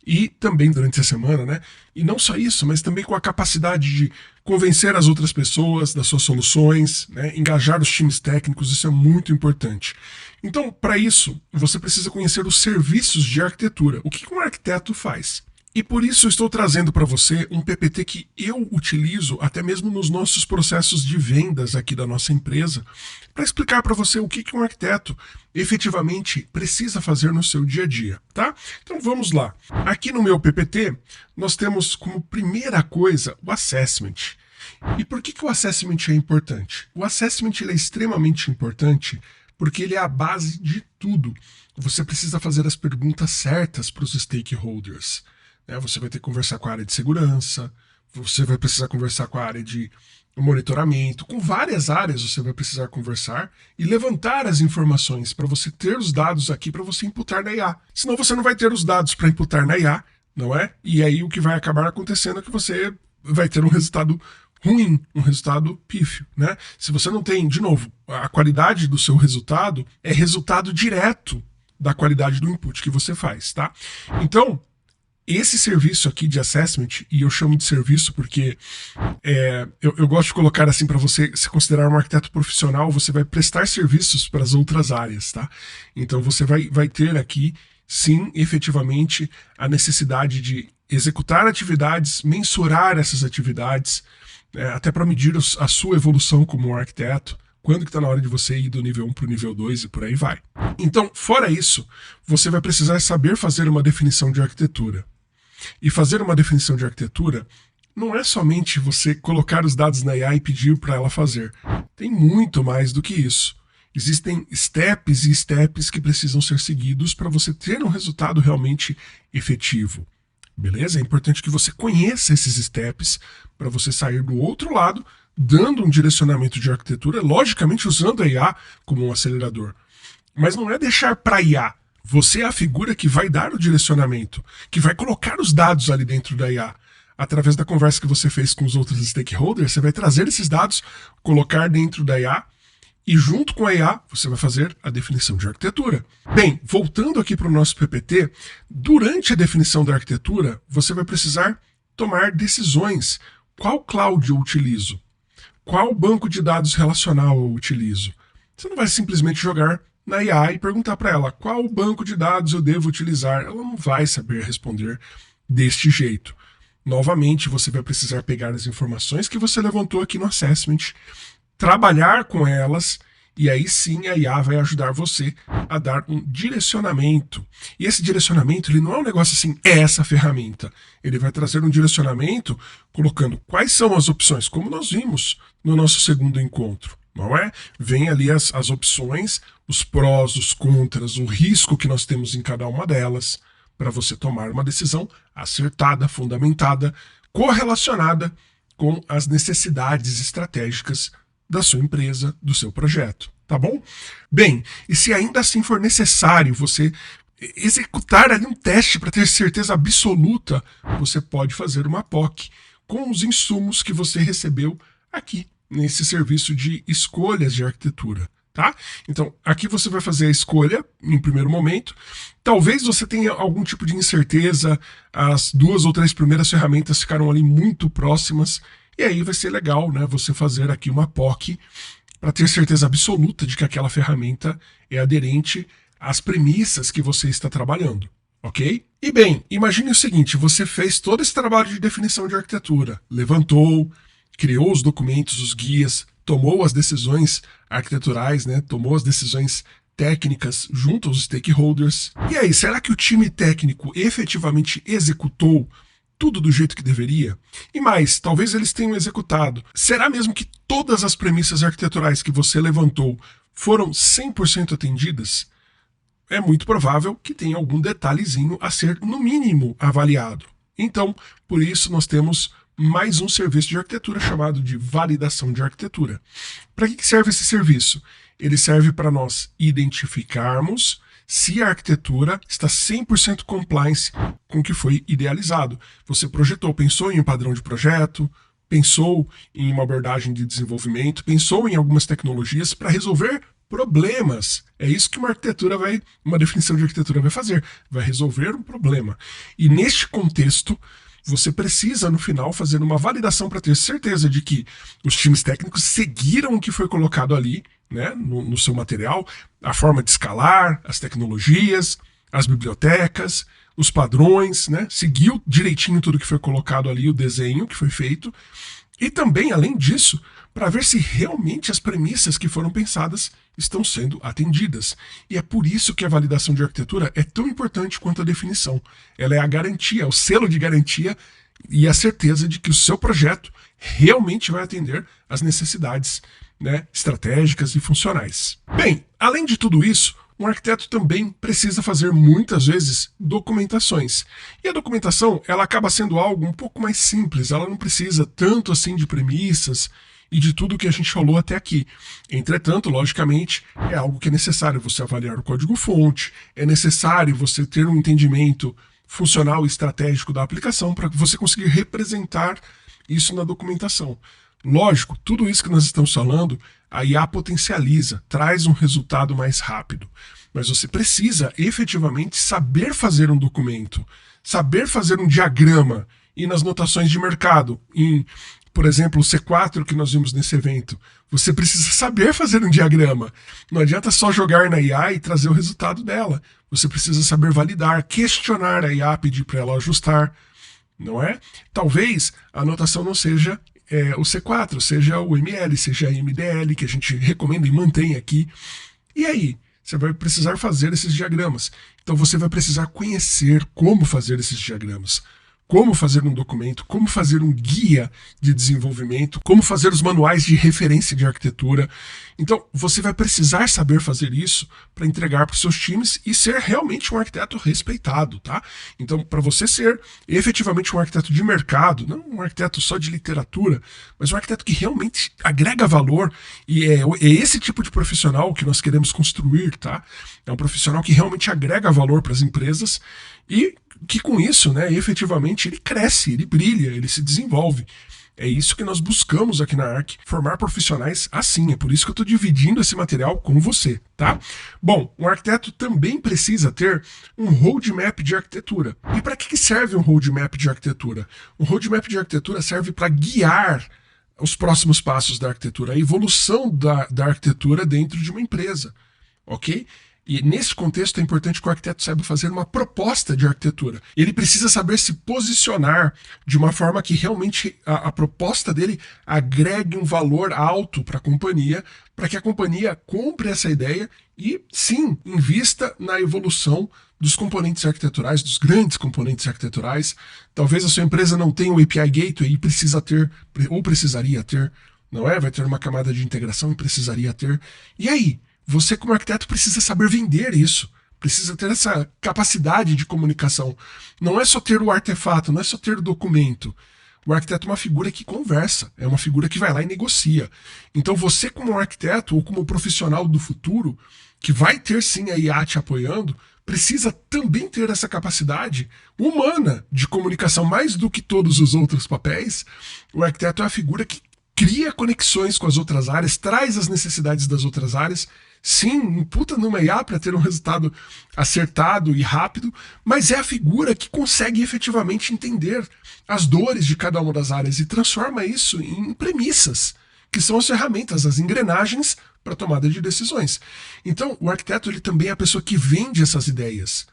e também durante a semana, né? E não só isso, mas também com a capacidade de convencer as outras pessoas das suas soluções, né? Engajar os times técnicos, isso é muito importante. Então, para isso, você precisa conhecer os serviços de arquitetura. O que um arquiteto faz? E por isso eu estou trazendo para você um PPT que eu utilizo até mesmo nos nossos processos de vendas aqui da nossa empresa, para explicar para você o que um arquiteto efetivamente precisa fazer no seu dia a dia, tá? Então vamos lá. Aqui no meu PPT, nós temos como primeira coisa o assessment. E por que o assessment é importante? O assessment ele é extremamente importante porque ele é a base de tudo. Você precisa fazer as perguntas certas para os stakeholders. Você vai ter que conversar com a área de segurança, você vai precisar conversar com a área de monitoramento, com várias áreas você vai precisar conversar e levantar as informações para você ter os dados aqui para você imputar na IA. Senão você não vai ter os dados para imputar na IA, não é? E aí o que vai acabar acontecendo é que você vai ter um resultado ruim, um resultado pífio, né? Se você não tem, de novo, a qualidade do seu resultado é resultado direto da qualidade do input que você faz, tá? Então, esse serviço aqui de assessment, e eu chamo de serviço porque eu gosto de colocar assim para você se considerar um arquiteto profissional, você vai prestar serviços para as outras áreas, tá? Então você vai ter aqui, sim, efetivamente, a necessidade de executar atividades, mensurar essas atividades, até para medir a sua evolução como um arquiteto, quando que está na hora de você ir do nível 1 para o nível 2 e por aí vai. Então, fora isso, você vai precisar saber fazer uma definição de arquitetura. E fazer uma definição de arquitetura não é somente você colocar os dados na IA e pedir para ela fazer. Tem muito mais do que isso. Existem steps e steps que precisam ser seguidos para você ter um resultado realmente efetivo. Beleza? É importante que você conheça esses steps para você sair do outro lado, dando um direcionamento de arquitetura, logicamente usando a IA como um acelerador. Mas não é deixar para a IA. Você é a figura que vai dar o direcionamento, que vai colocar os dados ali dentro da IA. Através da conversa que você fez com os outros stakeholders, você vai trazer esses dados, colocar dentro da IA, e junto com a IA, você vai fazer a definição de arquitetura. Bem, voltando aqui para o nosso PPT, durante a definição da arquitetura, você vai precisar tomar decisões. Qual cloud eu utilizo? Qual banco de dados relacional eu utilizo? Você não vai simplesmente jogar na IA e perguntar para ela qual banco de dados eu devo utilizar. Ela não vai saber responder deste jeito. Novamente, você vai precisar pegar as informações que você levantou aqui no assessment, trabalhar com elas E aí sim a IA vai ajudar você a dar um direcionamento. E esse direcionamento, ele não é um negócio assim, é essa ferramenta. Ele vai trazer um direcionamento colocando quais são as opções, como nós vimos no nosso segundo encontro. Não é? Vem ali as opções, os prós, os contras, o risco que nós temos em cada uma delas, para você tomar uma decisão acertada, fundamentada, correlacionada com as necessidades estratégicas da sua empresa, do seu projeto, tá bom? Bem, e se ainda assim for necessário você executar ali um teste para ter certeza absoluta, você pode fazer uma POC com os insumos que você recebeu aqui nesse serviço de escolhas de arquitetura. Tá? Então, aqui você vai fazer a escolha em primeiro momento. Talvez você tenha algum tipo de incerteza, as 2 ou 3 primeiras ferramentas ficaram ali muito próximas, e aí vai ser legal, né, você fazer aqui uma POC para ter certeza absoluta de que aquela ferramenta é aderente às premissas que você está trabalhando, ok? E bem, imagine o seguinte, você fez todo esse trabalho de definição de arquitetura, levantou, criou os documentos, os guias, tomou as decisões arquiteturais, né? Tomou as decisões técnicas junto aos stakeholders. E aí, será que o time técnico efetivamente executou tudo do jeito que deveria? E mais, talvez eles tenham executado. Será mesmo que todas as premissas arquiteturais que você levantou foram 100% atendidas? É muito provável que tenha algum detalhezinho a ser, no mínimo, avaliado. Então, por isso nós temos mais um serviço de arquitetura chamado de validação de arquitetura. Para que serve esse serviço? Ele serve para nós identificarmos se a arquitetura está 100% compliance com o que foi idealizado. Você projetou, pensou em um padrão de projeto, pensou em uma abordagem de desenvolvimento, pensou em algumas tecnologias para resolver problemas. É isso que uma definição de arquitetura vai fazer, vai resolver um problema. E neste contexto, você precisa, no final, fazer uma validação para ter certeza de que os times técnicos seguiram o que foi colocado ali, né, no seu material, a forma de escalar, as tecnologias, as bibliotecas, os padrões, né, seguiu direitinho tudo que foi colocado ali, o desenho que foi feito, e também, além disso, para ver se realmente as premissas que foram pensadas estão sendo atendidas. E é por isso que a validação de arquitetura é tão importante quanto a definição. Ela é a garantia, é o selo de garantia e a certeza de que o seu projeto realmente vai atender às necessidades, né, estratégicas e funcionais. Bem, além de tudo isso, um arquiteto também precisa fazer muitas vezes documentações. E a documentação, ela acaba sendo algo um pouco mais simples, ela não precisa tanto assim de premissas e de tudo que a gente falou até aqui. Entretanto, logicamente, é algo que é necessário você avaliar o código-fonte, é necessário você ter um entendimento funcional e estratégico da aplicação para você conseguir representar isso na documentação. Lógico, tudo isso que nós estamos falando, a IA potencializa, traz um resultado mais rápido. Mas você precisa efetivamente saber fazer um documento, saber fazer um diagrama, e nas notações de mercado, por exemplo, o C4 que nós vimos nesse evento, você precisa saber fazer um diagrama. Não adianta só jogar na IA e trazer o resultado dela. Você precisa saber validar, questionar a IA, pedir para ela ajustar, não é? Talvez a anotação não seja o C4, seja o ML, seja a MDL, que a gente recomenda e mantém aqui. E aí? Você vai precisar fazer esses diagramas. Então você vai precisar conhecer como fazer esses diagramas. Como fazer um documento, como fazer um guia de desenvolvimento, como fazer os manuais de referência de arquitetura. Então, você vai precisar saber fazer isso para entregar para os seus times e ser realmente um arquiteto respeitado, tá? Então, para você ser efetivamente um arquiteto de mercado, não um arquiteto só de literatura, mas um arquiteto que realmente agrega valor, e é esse tipo de profissional que nós queremos construir, tá? É um profissional que realmente agrega valor para as empresas e que com isso, né, efetivamente ele cresce, ele brilha, ele se desenvolve. É isso que nós buscamos aqui na ARC, formar profissionais assim. É por isso que eu estou dividindo esse material com você, tá? Bom, um arquiteto também precisa ter um roadmap de arquitetura. E para que serve um roadmap de arquitetura? Um roadmap de arquitetura serve para guiar os próximos passos da arquitetura, a evolução da arquitetura dentro de uma empresa, ok? E nesse contexto é importante que o arquiteto saiba fazer uma proposta de arquitetura. Ele precisa saber se posicionar de uma forma que realmente a proposta dele agregue um valor alto para a companhia, para que a companhia compre essa ideia e, sim, invista na evolução dos componentes arquiteturais, dos grandes componentes arquiteturais. Talvez a sua empresa não tenha o API Gateway e precisa ter, ou precisaria ter, não é? Vai ter uma camada de integração e precisaria ter. E aí? Você, como arquiteto, precisa saber vender isso. Precisa ter essa capacidade de comunicação. Não é só ter o artefato, não é só ter o documento. O arquiteto é uma figura que conversa, é uma figura que vai lá e negocia. Então você, como arquiteto ou como profissional do futuro, que vai ter sim a IA te apoiando, precisa também ter essa capacidade humana de comunicação, mais do que todos os outros papéis. O arquiteto é a figura que cria conexões com as outras áreas, traz as necessidades das outras áreas. Sim, imputa numa IA para ter um resultado acertado e rápido, mas é a figura que consegue efetivamente entender as dores de cada uma das áreas e transforma isso em premissas, que são as ferramentas, as engrenagens para tomada de decisões. Então, o arquiteto ele também é a pessoa que vende essas ideias.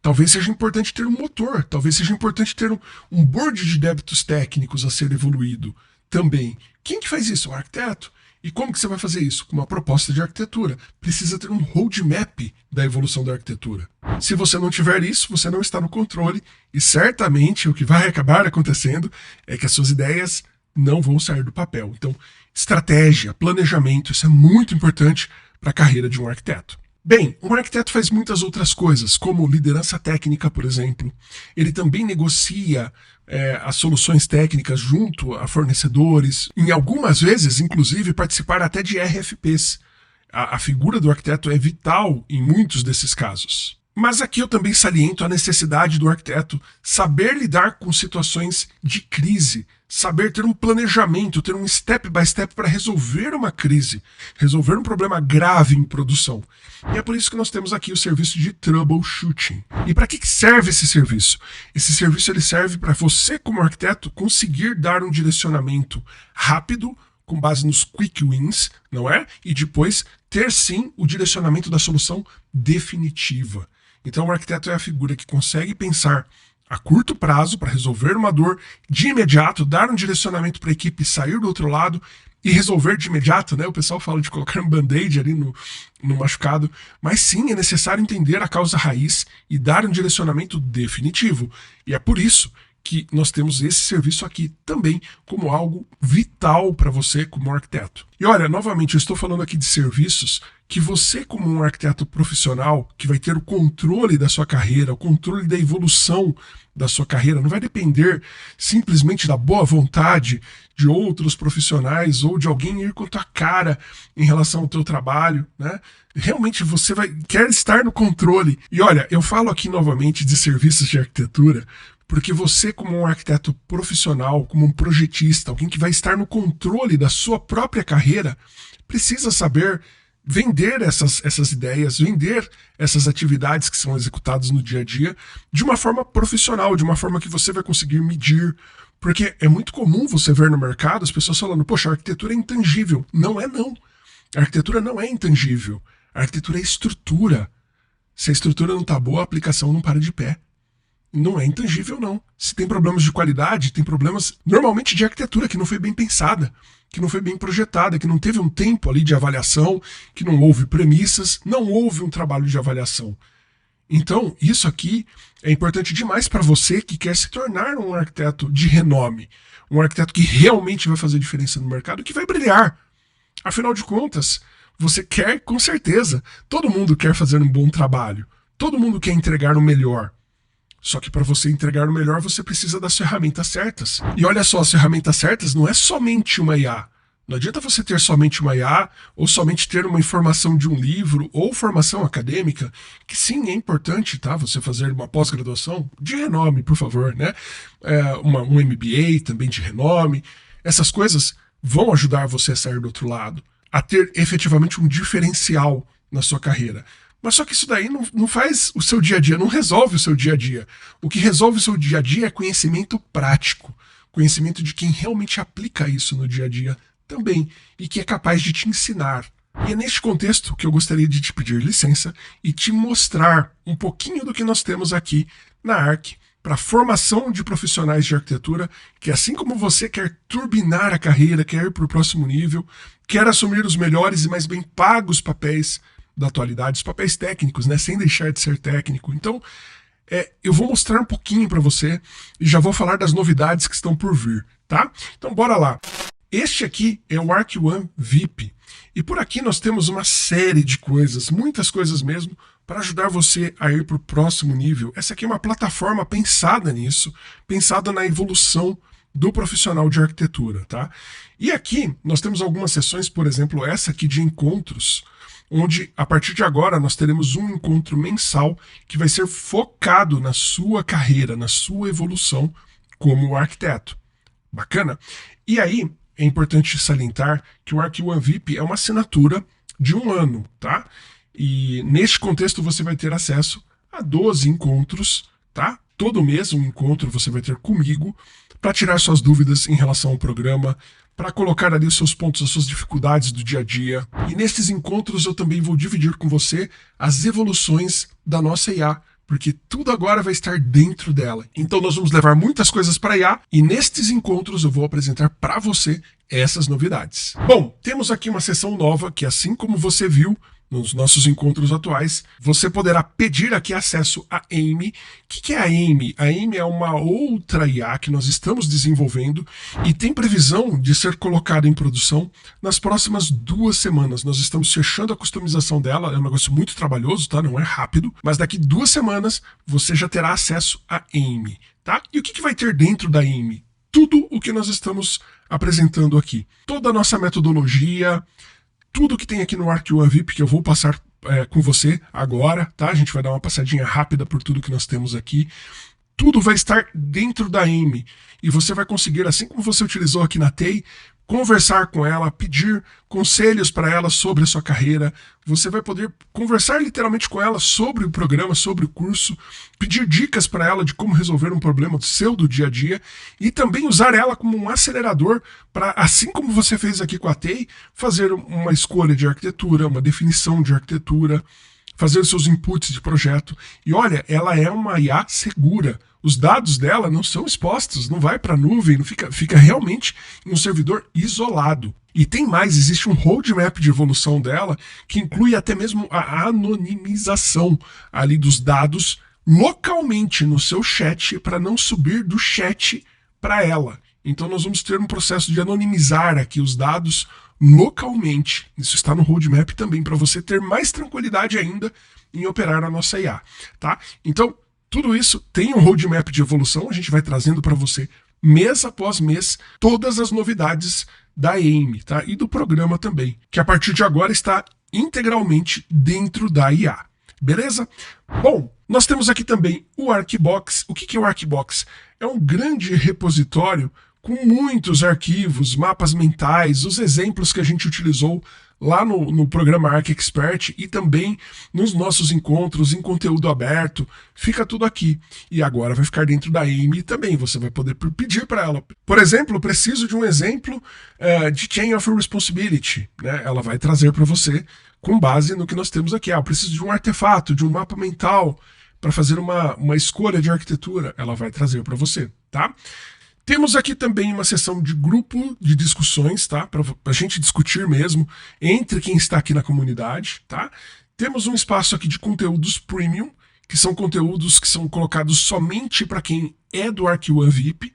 Talvez seja importante ter um motor, talvez seja importante ter um board de débitos técnicos a ser evoluído também. Quem que faz isso? O arquiteto. E como que você vai fazer isso? Com uma proposta de arquitetura. Precisa ter um roadmap da evolução da arquitetura. Se você não tiver isso, você não está no controle e certamente o que vai acabar acontecendo é que as suas ideias não vão sair do papel. Então, estratégia, planejamento, isso é muito importante para a carreira de um arquiteto. Bem, um arquiteto faz muitas outras coisas, como liderança técnica, por exemplo. Ele também negocia as soluções técnicas junto a fornecedores, em algumas vezes, inclusive, participar até de RFPs. A figura do arquiteto é vital em muitos desses casos. Mas aqui eu também saliento a necessidade do arquiteto saber lidar com situações de crise, saber ter um planejamento, ter um step by step para resolver uma crise, resolver um problema grave em produção. E é por isso que nós temos aqui o serviço de troubleshooting. E para que serve esse serviço? Esse serviço ele serve para você, como arquiteto, conseguir dar um direcionamento rápido, com base nos quick wins, não é? E depois ter sim o direcionamento da solução definitiva. Então o arquiteto é a figura que consegue pensar a curto prazo para resolver uma dor de imediato, dar um direcionamento para a equipe sair do outro lado e resolver de imediato, né? O pessoal fala de colocar um band-aid ali no machucado, mas sim, é necessário entender a causa raiz e dar um direcionamento definitivo. E é por isso que nós temos esse serviço aqui também como algo vital para você como arquiteto. E olha, novamente, eu estou falando aqui de serviços que você, como um arquiteto profissional, que vai ter o controle da sua carreira, o controle da evolução da sua carreira, não vai depender simplesmente da boa vontade de outros profissionais ou de alguém ir com a tua cara em relação ao teu trabalho, né? Realmente você quer estar no controle. E olha, eu falo aqui novamente de serviços de arquitetura, porque você, como um arquiteto profissional, como um projetista, alguém que vai estar no controle da sua própria carreira, precisa saber vender essas ideias, vender essas atividades que são executadas no dia a dia de uma forma profissional, de uma forma que você vai conseguir medir. Porque é muito comum você ver no mercado as pessoas falando, poxa, a arquitetura é intangível. Não é não. A arquitetura não é intangível. A arquitetura é estrutura. Se a estrutura não está boa, a aplicação não para de pé. Não é intangível, não. Se tem problemas de qualidade, tem problemas normalmente de arquitetura que não foi bem pensada, que não foi bem projetada, que não teve um tempo ali de avaliação, que não houve premissas, não houve um trabalho de avaliação. Então, isso aqui é importante demais para você que quer se tornar um arquiteto de renome, um arquiteto que realmente vai fazer diferença no mercado, que vai brilhar. Afinal de contas, você quer, com certeza, todo mundo quer fazer um bom trabalho, todo mundo quer entregar o melhor. Só que para você entregar o melhor, você precisa das ferramentas certas. E olha só, as ferramentas certas não é somente uma IA. Não adianta você ter somente uma IA, ou somente ter uma informação de um livro, ou formação acadêmica, que sim, é importante, tá? Você fazer uma pós-graduação de renome, por favor, né? Um MBA também de renome. Essas coisas vão ajudar você a sair do outro lado, a ter efetivamente um diferencial na sua carreira. Mas só que isso daí não faz o seu dia a dia, não resolve o seu dia a dia. O que resolve o seu dia a dia é conhecimento prático, conhecimento de quem realmente aplica isso no dia a dia também, e que é capaz de te ensinar. E é neste contexto que eu gostaria de te pedir licença e te mostrar um pouquinho do que nós temos aqui na Arc para formação de profissionais de arquitetura, que assim como você quer turbinar a carreira, quer ir para o próximo nível, quer assumir os melhores e mais bem pagos papéis da atualidade, os papéis técnicos, né, sem deixar de ser técnico. Então, eu vou mostrar um pouquinho para você e já vou falar das novidades que estão por vir, tá? Então, bora lá. Este aqui é o Arc One VIP. E por aqui nós temos uma série de coisas, muitas coisas mesmo, para ajudar você a ir para o próximo nível. Essa aqui é uma plataforma pensada nisso, pensada na evolução do profissional de arquitetura, tá? E aqui nós temos algumas sessões, por exemplo, essa aqui de encontros, onde a partir de agora nós teremos um encontro mensal que vai ser focado na sua carreira, na sua evolução como arquiteto. Bacana? E aí, é importante salientar que o Arc One VIP é uma assinatura de 1 ano, tá? E neste contexto você vai ter acesso a 12 encontros, tá? Todo mês um encontro você vai ter comigo para tirar suas dúvidas em relação ao programa, para colocar ali os seus pontos, as suas dificuldades do dia a dia. E nestes encontros eu também vou dividir com você as evoluções da nossa IA, porque tudo agora vai estar dentro dela. Então nós vamos levar muitas coisas para a IA e nestes encontros eu vou apresentar para você essas novidades. Bom, temos aqui uma sessão nova que, assim como você viu nos nossos encontros atuais, você poderá pedir aqui acesso à AIME. O que é a AIME? A AIME é uma outra IA que nós estamos desenvolvendo e tem previsão de ser colocada em produção nas próximas 2 semanas. Nós estamos fechando a customização dela, é um negócio muito trabalhoso, tá? Não é rápido, mas daqui 2 semanas você já terá acesso à AIME, tá? E o que vai ter dentro da AIME? Tudo o que nós estamos apresentando aqui. Toda a nossa metodologia, tudo que tem aqui no Arc One VIP, que eu vou passar com você agora, tá? A gente vai dar uma passadinha rápida por tudo que nós temos aqui. Tudo vai estar dentro da AIME. E você vai conseguir, assim como você utilizou aqui na TEI, conversar com ela, pedir conselhos para ela sobre a sua carreira. Você vai poder conversar literalmente com ela sobre o programa, sobre o curso, pedir dicas para ela de como resolver um problema seu do dia a dia e também usar ela como um acelerador para, assim como você fez aqui com a TEI, fazer uma escolha de arquitetura, uma definição de arquitetura, fazer os seus inputs de projeto. E olha, ela é uma IA segura. Os dados dela não são expostos, não vai para a nuvem, não fica realmente em um servidor isolado. E tem mais, existe um roadmap de evolução dela que inclui até mesmo a anonimização ali dos dados localmente no seu chat para não subir do chat para ela. Então nós vamos ter um processo de anonimizar aqui os dados localmente. Isso está no roadmap também para você ter mais tranquilidade ainda em operar a nossa IA, tá? Então, tudo isso tem um roadmap de evolução, a gente vai trazendo para você mês após mês todas as novidades da AIME, tá? E do programa também, que a partir de agora está integralmente dentro da IA. Beleza? Bom, nós temos aqui também o Arcbox. O que é o Arcbox? É um grande repositório com muitos arquivos, mapas mentais, os exemplos que a gente utilizou lá no programa Arc Expert e também nos nossos encontros em conteúdo aberto. Fica tudo aqui. E agora vai ficar dentro da AIME também. Você vai poder pedir para ela. Por exemplo, preciso de um exemplo de Chain of Responsibility, né? Ela vai trazer para você com base no que nós temos aqui. Eu preciso de um artefato, de um mapa mental para fazer uma escolha de arquitetura. Ela vai trazer para você, tá? Temos aqui também uma sessão de grupo de discussões, tá? Para a gente discutir mesmo entre quem está aqui na comunidade, tá? Temos um espaço aqui de conteúdos premium, que são conteúdos que são colocados somente para quem é do Arc One VIP.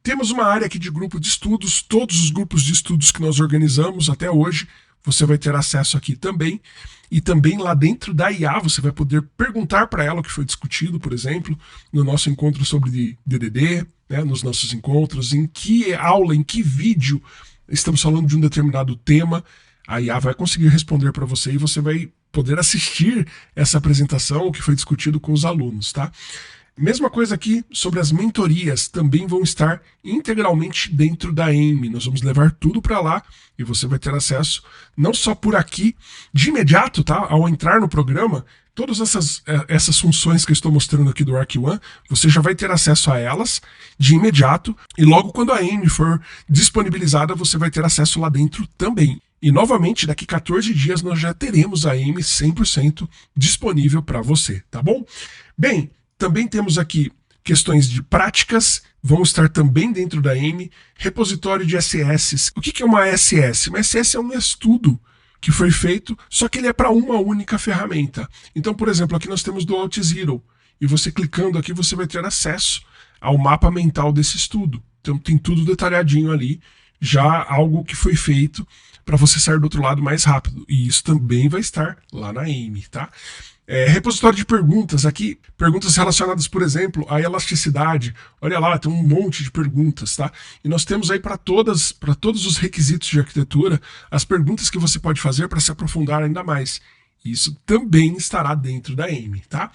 Temos uma área aqui de grupo de estudos, todos os grupos de estudos que nós organizamos até hoje, você vai ter acesso aqui também. E também lá dentro da IA você vai poder perguntar para ela o que foi discutido, por exemplo, no nosso encontro sobre DDD, né, nos nossos encontros, em que aula, em que vídeo estamos falando de um determinado tema. A IA vai conseguir responder para você e você vai poder assistir essa apresentação, o que foi discutido com os alunos, tá? Mesma coisa aqui sobre as mentorias, também vão estar integralmente dentro da AIME. Nós vamos levar tudo para lá e você vai ter acesso, não só por aqui, de imediato, tá? Ao entrar no programa, todas essas funções que eu estou mostrando aqui do Arc One, você já vai ter acesso a elas de imediato e logo quando a AIME for disponibilizada, você vai ter acesso lá dentro também. E novamente, daqui 14 dias nós já teremos a AIME 100% disponível para você, tá bom? Bem, também temos aqui questões de práticas, vão estar também dentro da AIME, repositório de SS. O que é uma SS? Uma SS é um estudo que foi feito, só que ele é para uma única ferramenta. Então, por exemplo, aqui nós temos do AltZero, e você clicando aqui você vai ter acesso ao mapa mental desse estudo. Então tem tudo detalhadinho ali, já algo que foi feito para você sair do outro lado mais rápido. E isso também vai estar lá na AIME, tá? Repositório de perguntas, aqui, perguntas relacionadas, por exemplo, à elasticidade. Olha lá, tem um monte de perguntas, tá? E nós temos aí para todos os requisitos de arquitetura, as perguntas que você pode fazer para se aprofundar ainda mais. Isso também estará dentro da AIME, tá?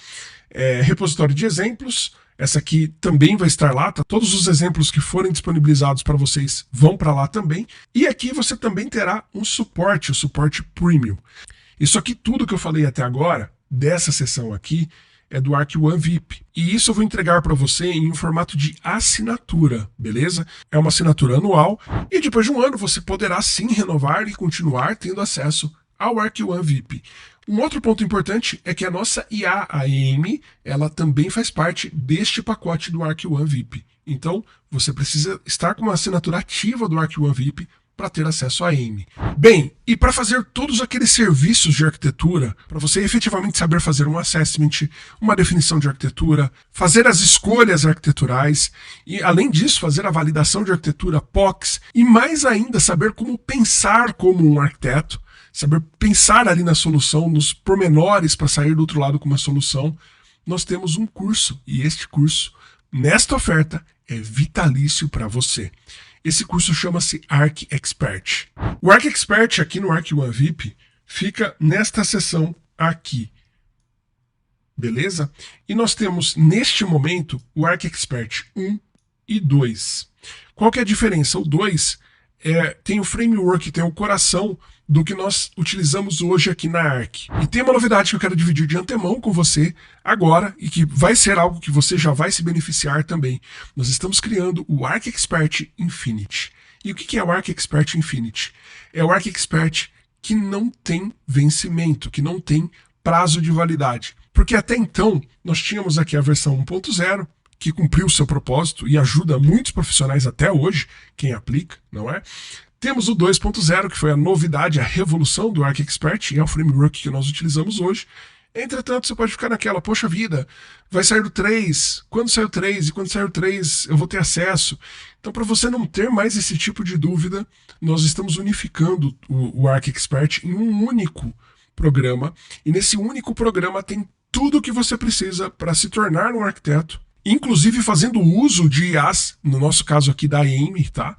Repositório de exemplos, essa aqui também vai estar lá, tá? Todos os exemplos que forem disponibilizados para vocês vão para lá também. E aqui você também terá um suporte, o suporte premium. Isso aqui, tudo que eu falei até agora, dessa sessão aqui, é do Arc One VIP. E isso eu vou entregar para você em um formato de assinatura, beleza? É uma assinatura anual e depois de um ano você poderá sim renovar e continuar tendo acesso ao Arc One VIP. Um outro ponto importante é que a nossa IA, a AIME, ela também faz parte deste pacote do Arc One VIP. Então, você precisa estar com uma assinatura ativa do Arc One VIP para ter acesso à AIME. Bem, e para fazer todos aqueles serviços de arquitetura, para você efetivamente saber fazer um assessment, uma definição de arquitetura, fazer as escolhas arquiteturais, e além disso fazer a validação de arquitetura POCs, e mais ainda saber como pensar como um arquiteto, saber pensar ali na solução, nos pormenores para sair do outro lado com uma solução, nós temos um curso, e este curso, nesta oferta, é vitalício para você. Esse curso chama-se Arc Expert. O Arc Expert aqui no Arc One VIP fica nesta seção aqui. Beleza? E nós temos neste momento o Arc Expert 1 e 2. Qual que é a diferença? O 2 tem o framework, tem o coração do que nós utilizamos hoje aqui na Arc. E tem uma novidade que eu quero dividir de antemão com você agora e que vai ser algo que você já vai se beneficiar também. Nós estamos criando o Arc Expert Infinity. E o que é o Arc Expert Infinity? É o Arc Expert que não tem vencimento, que não tem prazo de validade. Porque até então nós tínhamos aqui a versão 1.0, que cumpriu o seu propósito e ajuda muitos profissionais até hoje, quem aplica, não é? Temos o 2.0, que foi a novidade, a revolução do Arc Expert, e é o framework que nós utilizamos hoje. Entretanto, você pode ficar naquela, poxa vida, vai sair o 3, quando sair o 3 e quando sair o 3 eu vou ter acesso. Então, para você não ter mais esse tipo de dúvida, nós estamos unificando o Arc Expert em um único programa, e nesse único programa tem tudo o que você precisa para se tornar um arquiteto, inclusive fazendo uso de IAs, no nosso caso aqui da AIME, tá?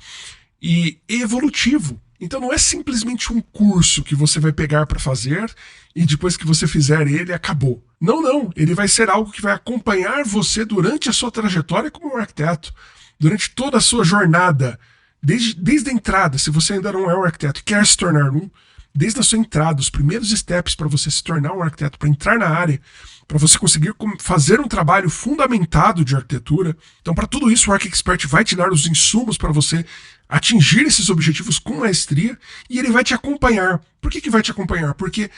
E evolutivo. Então não é simplesmente um curso que você vai pegar para fazer e depois que você fizer ele, acabou. Não, não. Ele vai ser algo que vai acompanhar você durante a sua trajetória como um arquiteto, durante toda a sua jornada, desde a entrada, se você ainda não é um arquiteto e quer se tornar um, desde a sua entrada, os primeiros steps para você se tornar um arquiteto, para entrar na área, para você conseguir fazer um trabalho fundamentado de arquitetura. Então, para tudo isso, o Arc Expert vai te dar os insumos para você atingir esses objetivos com maestria e ele vai te acompanhar. Por que vai te acompanhar? Porque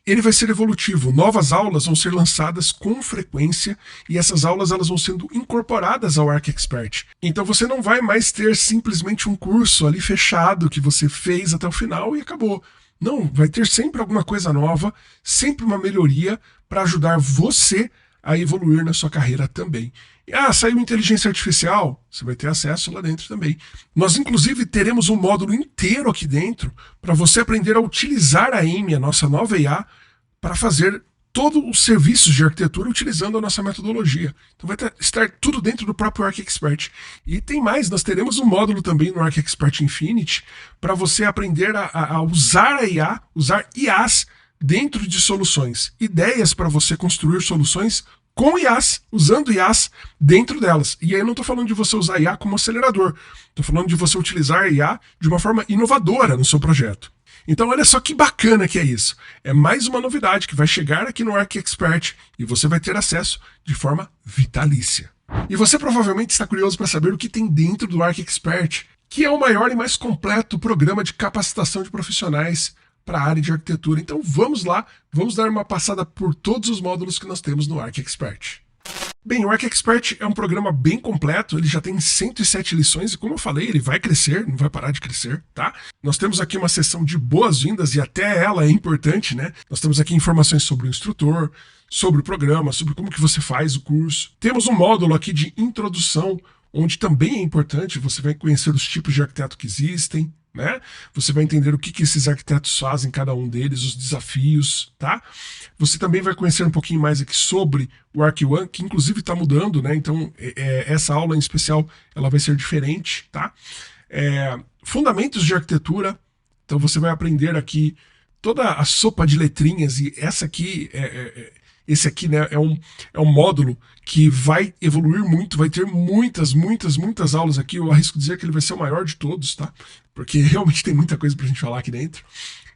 ele vai ser evolutivo. Novas aulas vão ser lançadas com frequência e essas aulas elas vão sendo incorporadas ao Arc Expert. Então você não vai mais ter simplesmente um curso ali fechado que você fez até o final e acabou. Não, vai ter sempre alguma coisa nova, sempre uma melhoria para ajudar você a evoluir na sua carreira também. Saiu inteligência artificial, você vai ter acesso lá dentro também. Nós, inclusive, teremos um módulo inteiro aqui dentro para você aprender a utilizar a AIME, a nossa nova IA, para fazer todos os serviços de arquitetura utilizando a nossa metodologia. Então vai estar tudo dentro do próprio Arc Expert. E tem mais, nós teremos um módulo também no Arc Expert Infinity para você aprender a usar a IA, usar IAs dentro de soluções. Ideias para você construir soluções com IAs, usando IAs dentro delas. E aí eu não estou falando de você usar IA como acelerador, estou falando de você utilizar a IA de uma forma inovadora no seu projeto. Então olha só que bacana que é isso. É mais uma novidade que vai chegar aqui no Arc Expert e você vai ter acesso de forma vitalícia. E você provavelmente está curioso para saber o que tem dentro do Arc Expert, que é o maior e mais completo programa de capacitação de profissionais para a área de arquitetura. Então vamos lá, vamos dar uma passada por todos os módulos que nós temos no ArcExpert. Bem, o ArcExpert é um programa bem completo, ele já tem 107 lições e, como eu falei, ele vai crescer, não vai parar de crescer, tá? Nós temos aqui uma seção de boas-vindas e até ela é importante, né? Nós temos aqui informações sobre o instrutor, sobre o programa, sobre como que você faz o curso. Temos um módulo aqui de introdução, onde também é importante, você vai conhecer os tipos de arquiteto que existem, né? Você vai entender o que esses arquitetos fazem, cada um deles, os desafios, tá? Você também vai conhecer um pouquinho mais aqui sobre o ArcOne, que inclusive está mudando, né? Então, essa aula em especial, ela vai ser diferente, tá? Fundamentos de arquitetura, então você vai aprender aqui toda a sopa de letrinhas, e essa aqui esse aqui, né, é um módulo que vai evoluir muito, vai ter muitas aulas aqui. Eu arrisco dizer que ele vai ser o maior de todos, tá? Porque realmente tem muita coisa pra gente falar aqui dentro.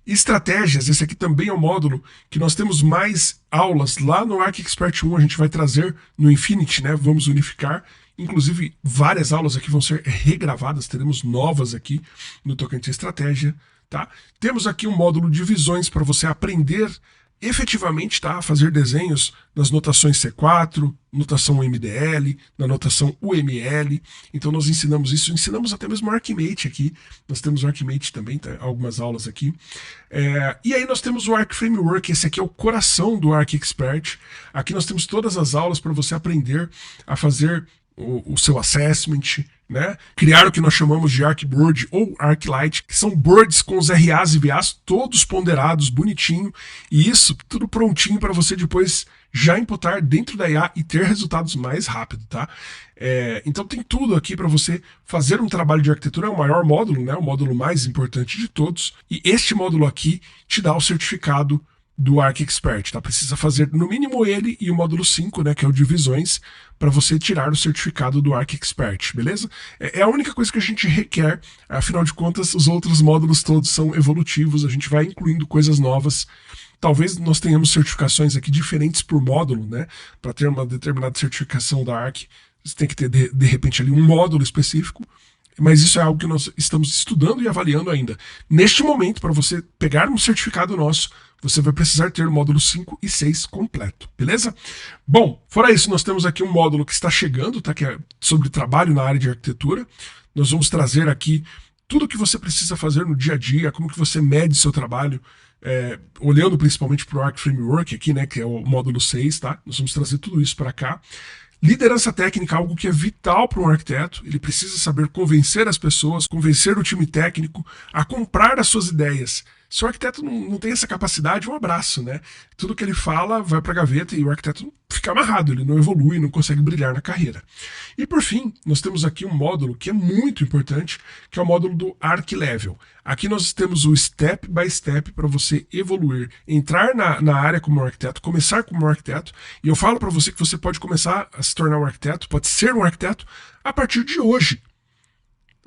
Estratégias, esse aqui também é um módulo que nós temos mais aulas. Lá no ArcExpert 1 a gente vai trazer no Infinity, né? Vamos unificar. Inclusive, várias aulas aqui vão ser regravadas, teremos novas aqui no tocante à estratégia, tá? Temos aqui um módulo de visões para você aprender efetivamente, tá, fazer desenhos nas notações C4, notação MDL, na notação UML. Então nós ensinamos isso, ensinamos até mesmo o ArcMate aqui. Nós temos o ArcMate também, tá, algumas aulas aqui. E aí nós temos o ArcFramework, esse aqui é o coração do ArcExpert. Aqui nós temos todas as aulas para você aprender a fazer o seu assessment, né? Criar o que nós chamamos de ArcBoard ou ArcLight, que são boards com os RAs e VAs todos ponderados, bonitinho, e isso tudo prontinho para você depois já imputar dentro da IA e ter resultados mais rápido, tá? Então tem tudo aqui para você fazer um trabalho de arquitetura, é o maior módulo, né? O módulo mais importante de todos, e este módulo aqui te dá o certificado do ArcExpert, tá? Precisa fazer no mínimo ele e o módulo 5, né, que é o de visões, para você tirar o certificado do ArcExpert, beleza? É a única coisa que a gente requer, afinal de contas, os outros módulos todos são evolutivos, a gente vai incluindo coisas novas. Talvez nós tenhamos certificações aqui diferentes por módulo, né? Para ter uma determinada certificação da Arc, você tem que ter, de repente, ali um módulo específico. Mas isso é algo que nós estamos estudando e avaliando ainda. Neste momento, para você pegar um certificado nosso, você vai precisar ter o módulo 5 e 6 completo, beleza? Bom, fora isso, nós temos aqui um módulo que está chegando, tá? Que é sobre trabalho na área de arquitetura. Nós vamos trazer aqui tudo o que você precisa fazer no dia a dia, como que você mede seu trabalho, olhando principalmente para o ArcFramework aqui, né? Que é o módulo 6, tá? Nós vamos trazer tudo isso para cá. Liderança técnica, algo que é vital para um arquiteto. Ele precisa saber convencer as pessoas, convencer o time técnico a comprar as suas ideias. Se o arquiteto não tem essa capacidade, um abraço, né? Tudo que ele fala vai para a gaveta e o arquiteto fica amarrado, ele não evolui, não consegue brilhar na carreira. E por fim, nós temos aqui um módulo que é muito importante, que é o módulo do ArcLevel. Aqui nós temos o Step by Step para você evoluir, entrar na área como arquiteto, começar como arquiteto, e eu falo para você que você pode começar a se tornar um arquiteto, pode ser um arquiteto a partir de hoje.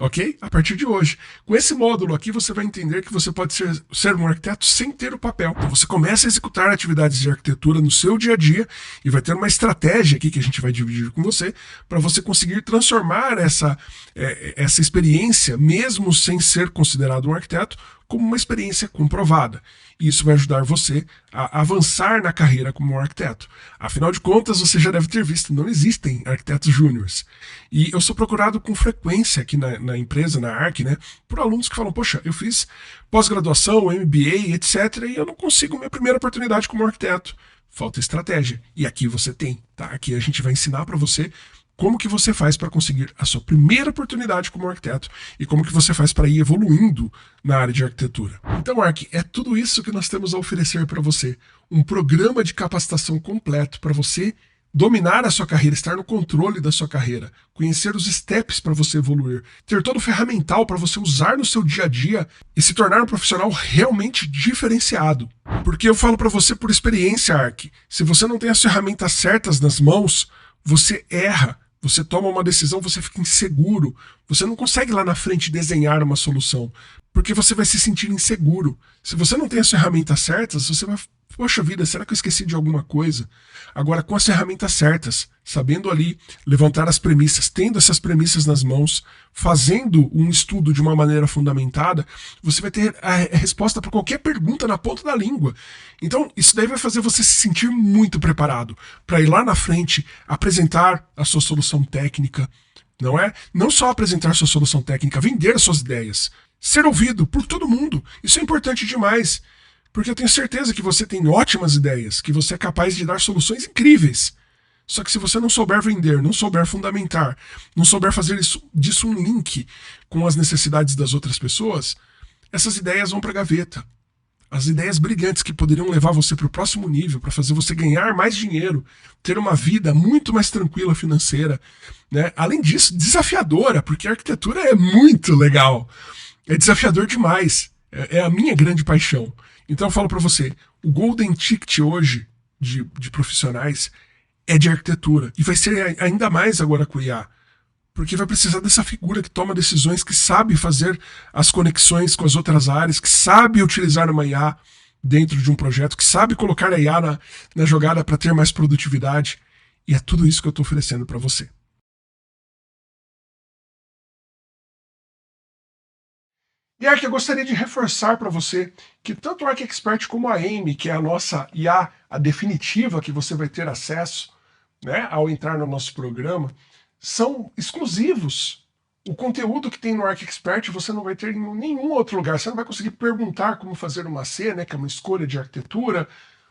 Ok? A partir de hoje. Com esse módulo aqui, você vai entender que você pode ser um arquiteto sem ter o papel. Então, você começa a executar atividades de arquitetura no seu dia a dia e vai ter uma estratégia aqui que a gente vai dividir com você para você conseguir transformar essa experiência, mesmo sem ser considerado um arquiteto, como uma experiência comprovada. E isso vai ajudar você a avançar na carreira como um arquiteto. Afinal de contas, você já deve ter visto, não existem arquitetos júniores. E eu sou procurado com frequência aqui na empresa, na Arc, né, por alunos que falam, poxa, eu fiz pós-graduação, MBA, etc., e eu não consigo minha primeira oportunidade como arquiteto. Falta estratégia. E aqui você tem, tá? Aqui a gente vai ensinar para você como que você faz para conseguir a sua primeira oportunidade como arquiteto e como que você faz para ir evoluindo na área de arquitetura. Então, Arc, é tudo isso que nós temos a oferecer para você. Um programa de capacitação completo para você dominar a sua carreira, estar no controle da sua carreira, conhecer os steps para você evoluir, ter todo o ferramental para você usar no seu dia a dia e se tornar um profissional realmente diferenciado. Porque eu falo para você por experiência, Arc, se você não tem as ferramentas certas nas mãos, você erra. Você toma uma decisão, você fica inseguro. Você não consegue lá na frente desenhar uma solução, porque você vai se sentir inseguro. Se você não tem as ferramentas certas, você vai poxa vida, será que eu esqueci de alguma coisa? Agora, com as ferramentas certas, sabendo ali levantar as premissas, tendo essas premissas nas mãos, fazendo um estudo de uma maneira fundamentada, você vai ter a resposta para qualquer pergunta na ponta da língua. Então, isso daí vai fazer você se sentir muito preparado para ir lá na frente, apresentar a sua solução técnica, não é? Não só apresentar sua solução técnica, vender as suas ideias, ser ouvido por todo mundo. Isso é importante demais. Porque eu tenho certeza que você tem ótimas ideias, que você é capaz de dar soluções incríveis. Só que se você não souber vender, não souber fundamentar, não souber fazer disso um link com as necessidades das outras pessoas, essas ideias vão para a gaveta. As ideias brilhantes que poderiam levar você para o próximo nível, para fazer você ganhar mais dinheiro, ter uma vida muito mais tranquila financeira, né? Além disso, desafiadora, porque a arquitetura é muito legal. É desafiador demais. É a minha grande paixão. Então eu falo para você, o Golden Ticket hoje de profissionais é de arquitetura. E vai ser ainda mais agora com o IA. Porque vai precisar dessa figura que toma decisões, que sabe fazer as conexões com as outras áreas, que sabe utilizar uma IA dentro de um projeto, que sabe colocar a IA na jogada para ter mais produtividade. E é tudo isso que eu estou oferecendo para você. E aqui eu gostaria de reforçar para você que tanto o ArcExpert como a Amy, que é a nossa IA, a definitiva, que você vai ter acesso, né, ao entrar no nosso programa, são exclusivos. O conteúdo que tem no ArcExpert você não vai ter em nenhum outro lugar. Você não vai conseguir perguntar como fazer uma C, né, que é uma escolha de arquitetura,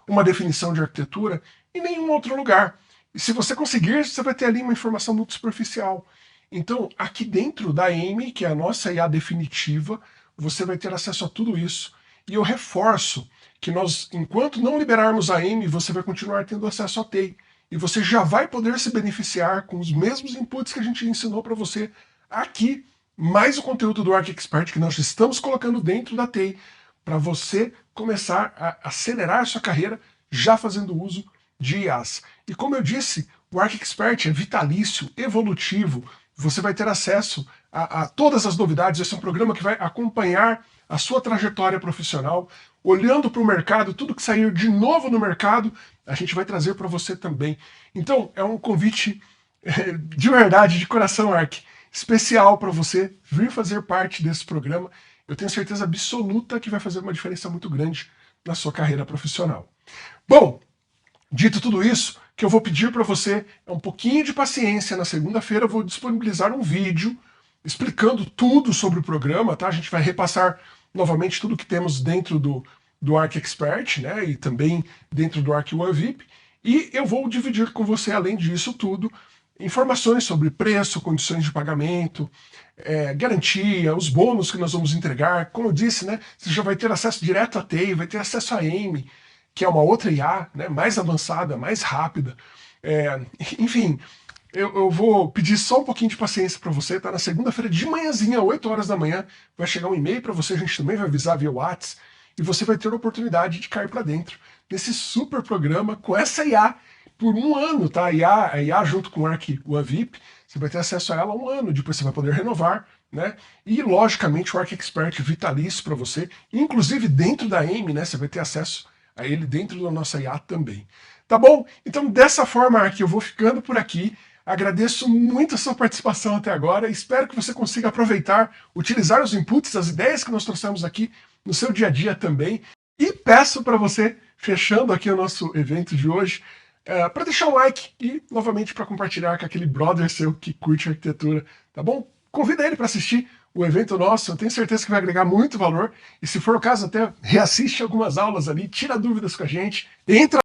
uma definição de arquitetura, em nenhum outro lugar. E se você conseguir, você vai ter ali uma informação muito superficial. Então, aqui dentro da Amy, que é a nossa IA definitiva, você vai ter acesso a tudo isso. E eu reforço que nós, enquanto não liberarmos a Amy, você vai continuar tendo acesso à TEI. E você já vai poder se beneficiar com os mesmos inputs que a gente ensinou para você aqui, mais o conteúdo do ArcExpert que nós estamos colocando dentro da TEI, para você começar a acelerar a sua carreira já fazendo uso de IAs. E como eu disse, o ArcExpert é vitalício, evolutivo, você vai ter acesso a todas as novidades. Esse é um programa que vai acompanhar a sua trajetória profissional, olhando para o mercado, tudo que sair de novo no mercado, a gente vai trazer para você também. Então, é um convite de verdade, de coração, Arc, especial para você vir fazer parte desse programa. Eu tenho certeza absoluta que vai fazer uma diferença muito grande na sua carreira profissional. Bom, dito tudo isso, que eu vou pedir para você é um pouquinho de paciência. Na segunda-feira eu vou disponibilizar um vídeo explicando tudo sobre o programa, tá? A gente vai repassar novamente tudo que temos dentro do ArcExpert, né? E também dentro do ArcOneVip. E eu vou dividir com você, além disso tudo, informações sobre preço, condições de pagamento, garantia, os bônus que nós vamos entregar. Como eu disse, né? Você já vai ter acesso direto à TEI, vai ter acesso à Amy, que é uma outra IA, né, mais avançada, mais rápida. Enfim, eu vou pedir só um pouquinho de paciência para você, tá? Na segunda-feira de manhãzinha, 8 horas da manhã, vai chegar um e-mail para você, a gente também vai avisar via WhatsApp, e você vai ter a oportunidade de cair para dentro desse super programa com essa IA por um ano, tá? A IA junto com o ArcOneVip, você vai ter acesso a ela um ano, depois você vai poder renovar, né? E, logicamente, o ArcExpert vitalício para você, inclusive dentro da Amy, né? Você vai ter acesso a ele dentro da nossa IA também. Tá bom? Então, dessa forma aqui, eu vou ficando por aqui. Agradeço muito a sua participação até agora. Espero que você consiga aproveitar, utilizar os inputs, as ideias que nós trouxemos aqui no seu dia a dia também. E peço para você, fechando aqui o nosso evento de hoje, para deixar um like e, novamente, para compartilhar com aquele brother seu que curte arquitetura, tá bom? Convida ele para assistir o evento nosso, eu tenho certeza que vai agregar muito valor, e se for o caso, até reassiste algumas aulas ali, tira dúvidas com a gente, entra.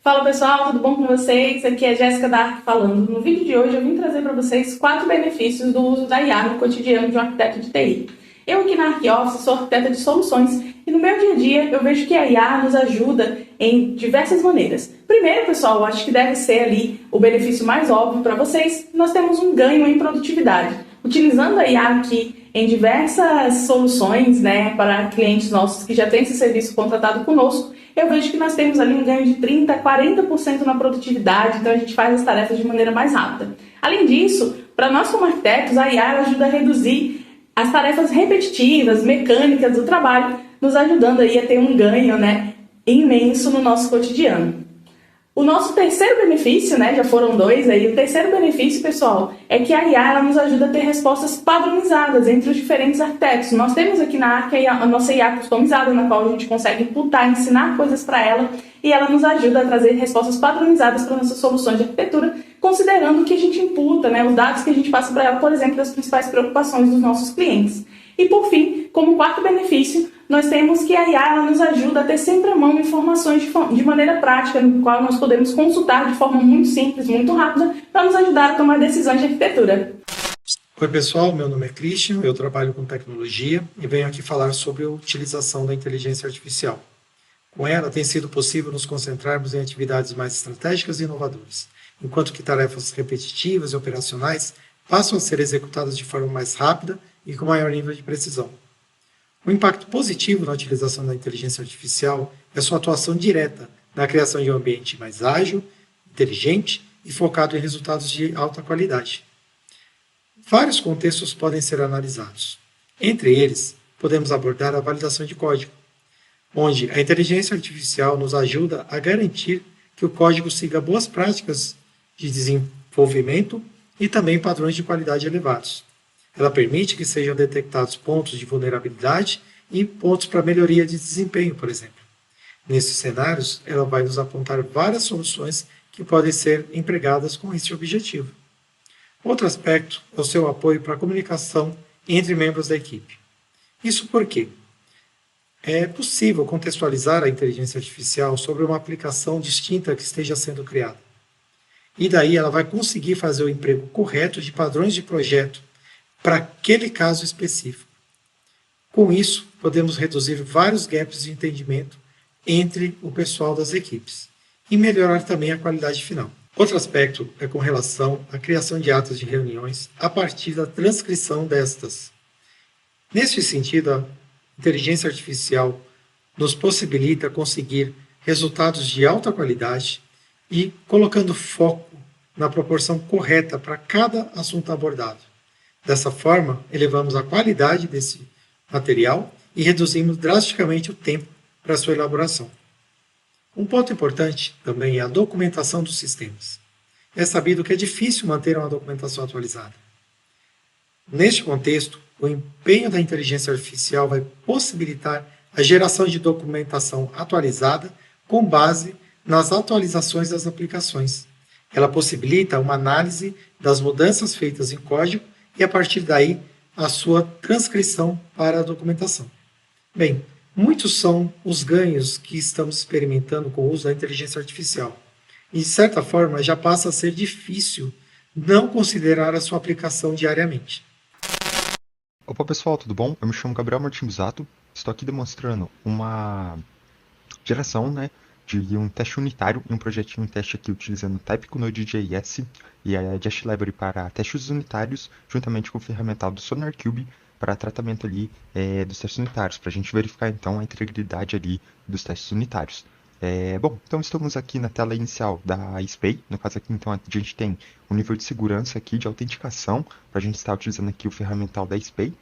Fala pessoal, tudo bom com vocês? Aqui é Jéssica Dark falando. No vídeo de hoje eu vim trazer para vocês 4 benefícios do uso da IA no cotidiano de um arquiteto de TI. Eu aqui na ArcOffice sou arquiteta de soluções e no meu dia a dia eu vejo que a IA nos ajuda em diversas maneiras. Primeiro, pessoal, eu acho que deve ser ali o benefício mais óbvio para vocês. Nós temos um ganho em produtividade. utilizando a IA aqui em diversas soluções, né, para clientes nossos que já têm esse serviço contratado conosco, eu vejo que nós temos ali um ganho de 30% a 40% na produtividade, então a gente faz as tarefas de maneira mais rápida. Além disso, para nós como arquitetos, a IA ajuda a reduzir as tarefas repetitivas, mecânicas do trabalho, nos ajudando aí a ter um ganho, né, imenso no nosso cotidiano. O nosso terceiro benefício, né, já foram 2 aí, o terceiro benefício, pessoal, é que a IA ela nos ajuda a ter respostas padronizadas entre os diferentes arquitetos. Nós temos aqui na Arc a nossa IA customizada, na qual a gente consegue imputar, ensinar coisas para ela, e ela nos ajuda a trazer respostas padronizadas para nossas soluções de arquitetura, considerando que a gente imputa, né, os dados que a gente passa para ela, por exemplo, das principais preocupações dos nossos clientes. E por fim, como quarto benefício, nós temos que a IA ela nos ajuda a ter sempre à mão informações de maneira prática, no qual nós podemos consultar de forma muito simples, muito rápida, para nos ajudar a tomar decisões de arquitetura. Oi pessoal, meu nome é Christian, eu trabalho com tecnologia e venho aqui falar sobre a utilização da inteligência artificial. Com ela tem sido possível nos concentrarmos em atividades mais estratégicas e inovadoras, enquanto que tarefas repetitivas e operacionais passam a ser executadas de forma mais rápida e com maior nível de precisão. O impacto positivo na utilização da inteligência artificial é sua atuação direta na criação de um ambiente mais ágil, inteligente e focado em resultados de alta qualidade. Vários contextos podem ser analisados. Entre eles, podemos abordar a validação de código, onde a inteligência artificial nos ajuda a garantir que o código siga boas práticas de desenvolvimento e também padrões de qualidade elevados. Ela permite que sejam detectados pontos de vulnerabilidade e pontos para melhoria de desempenho, por exemplo. Nesses cenários, ela vai nos apontar várias soluções que podem ser empregadas com esse objetivo. Outro aspecto é o seu apoio para a comunicação entre membros da equipe. Isso porque é possível contextualizar a inteligência artificial sobre uma aplicação distinta que esteja sendo criada. E daí ela vai conseguir fazer o emprego correto de padrões de projeto para aquele caso específico. Com isso, podemos reduzir vários gaps de entendimento entre o pessoal das equipes e melhorar também a qualidade final. Outro aspecto é com relação à criação de atas de reuniões a partir da transcrição destas. Neste sentido, a inteligência artificial nos possibilita conseguir resultados de alta qualidade e colocando foco na proporção correta para cada assunto abordado. Dessa forma, elevamos a qualidade desse material e reduzimos drasticamente o tempo para sua elaboração. Um ponto importante também é a documentação dos sistemas. É sabido que é difícil manter uma documentação atualizada. Neste contexto, o empenho da inteligência artificial vai possibilitar a geração de documentação atualizada com base nas atualizações das aplicações. Ela possibilita uma análise das mudanças feitas em código e, a partir daí, a sua transcrição para a documentação. Bem, muitos são os ganhos que estamos experimentando com o uso da inteligência artificial. E, de certa forma, já passa a ser difícil não considerar a sua aplicação diariamente. Opa pessoal, tudo bom? Eu me chamo Gabriel Martins Busato, estou aqui demonstrando uma geração, de um teste unitário e um projetinho de teste aqui utilizando Type com Node.js e a Jest Library para testes unitários, juntamente com o ferramental do SonarQube para tratamento ali dos testes unitários, para a gente verificar então a integridade ali dos testes unitários. Bom, então estamos aqui na tela inicial da SPAY. No caso aqui, então, a gente tem um nível de segurança aqui, de autenticação, para a gente estar utilizando aqui o ferramental da SPAY.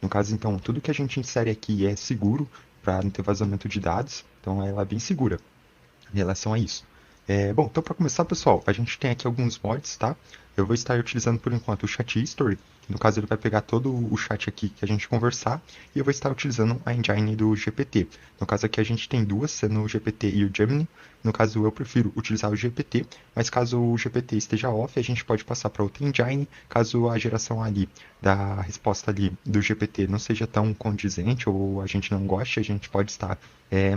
No caso, então, tudo que a gente insere aqui é seguro, para não ter vazamento de dados, então ela é bem segura em relação a isso. Bom, então para começar, pessoal, a gente tem aqui alguns mods, tá? Eu vou estar utilizando por enquanto o Chat History, que no caso ele vai pegar todo o chat aqui que a gente conversar, e eu vou estar utilizando a engine do GPT. No caso aqui a gente tem duas, sendo o GPT e o Gemini. No caso eu prefiro utilizar o GPT, mas caso o GPT esteja off, a gente pode passar para outra engine, caso a geração ali da resposta ali do GPT não seja tão condizente ou a gente não goste, a gente pode estar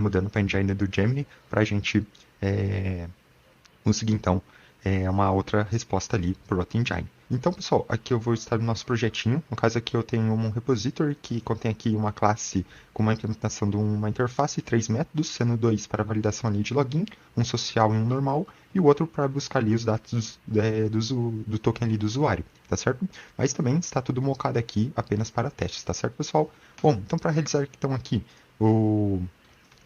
mudando para a engine do Gemini para a gente conseguir então uma outra resposta ali para o Route Engine. Então, pessoal, aqui eu vou estar no nosso projetinho. No caso aqui eu tenho um repository que contém aqui uma classe com uma implementação de uma interface e 3 métodos, sendo 2 para validação ali de login, um social e um normal, e o outro para buscar ali os dados do token ali do usuário, tá certo? Mas também está tudo mocado aqui apenas para testes, tá certo, pessoal? Bom, então para realizar então aqui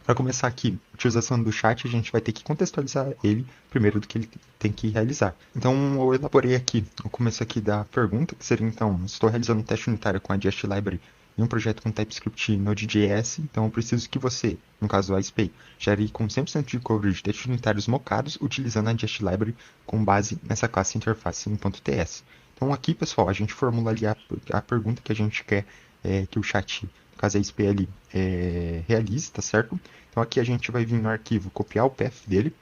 para começar aqui, a utilização do chat, a gente vai ter que contextualizar ele primeiro do que ele tem que realizar. Então, eu elaborei aqui o começo aqui da pergunta, que seria, então, estou realizando um teste unitário com a Jest Library em um projeto com TypeScript Node.js, então eu preciso que você, no caso a SPay, gere com 100% de coverage de testes unitários mocados utilizando a Jest Library com base nessa classe interface em .ts. Então aqui, pessoal, a gente formula ali a pergunta que a gente quer que o chat, no caso a SPay ali, realize, tá certo? Então aqui a gente vai vir no arquivo copiar o path dele,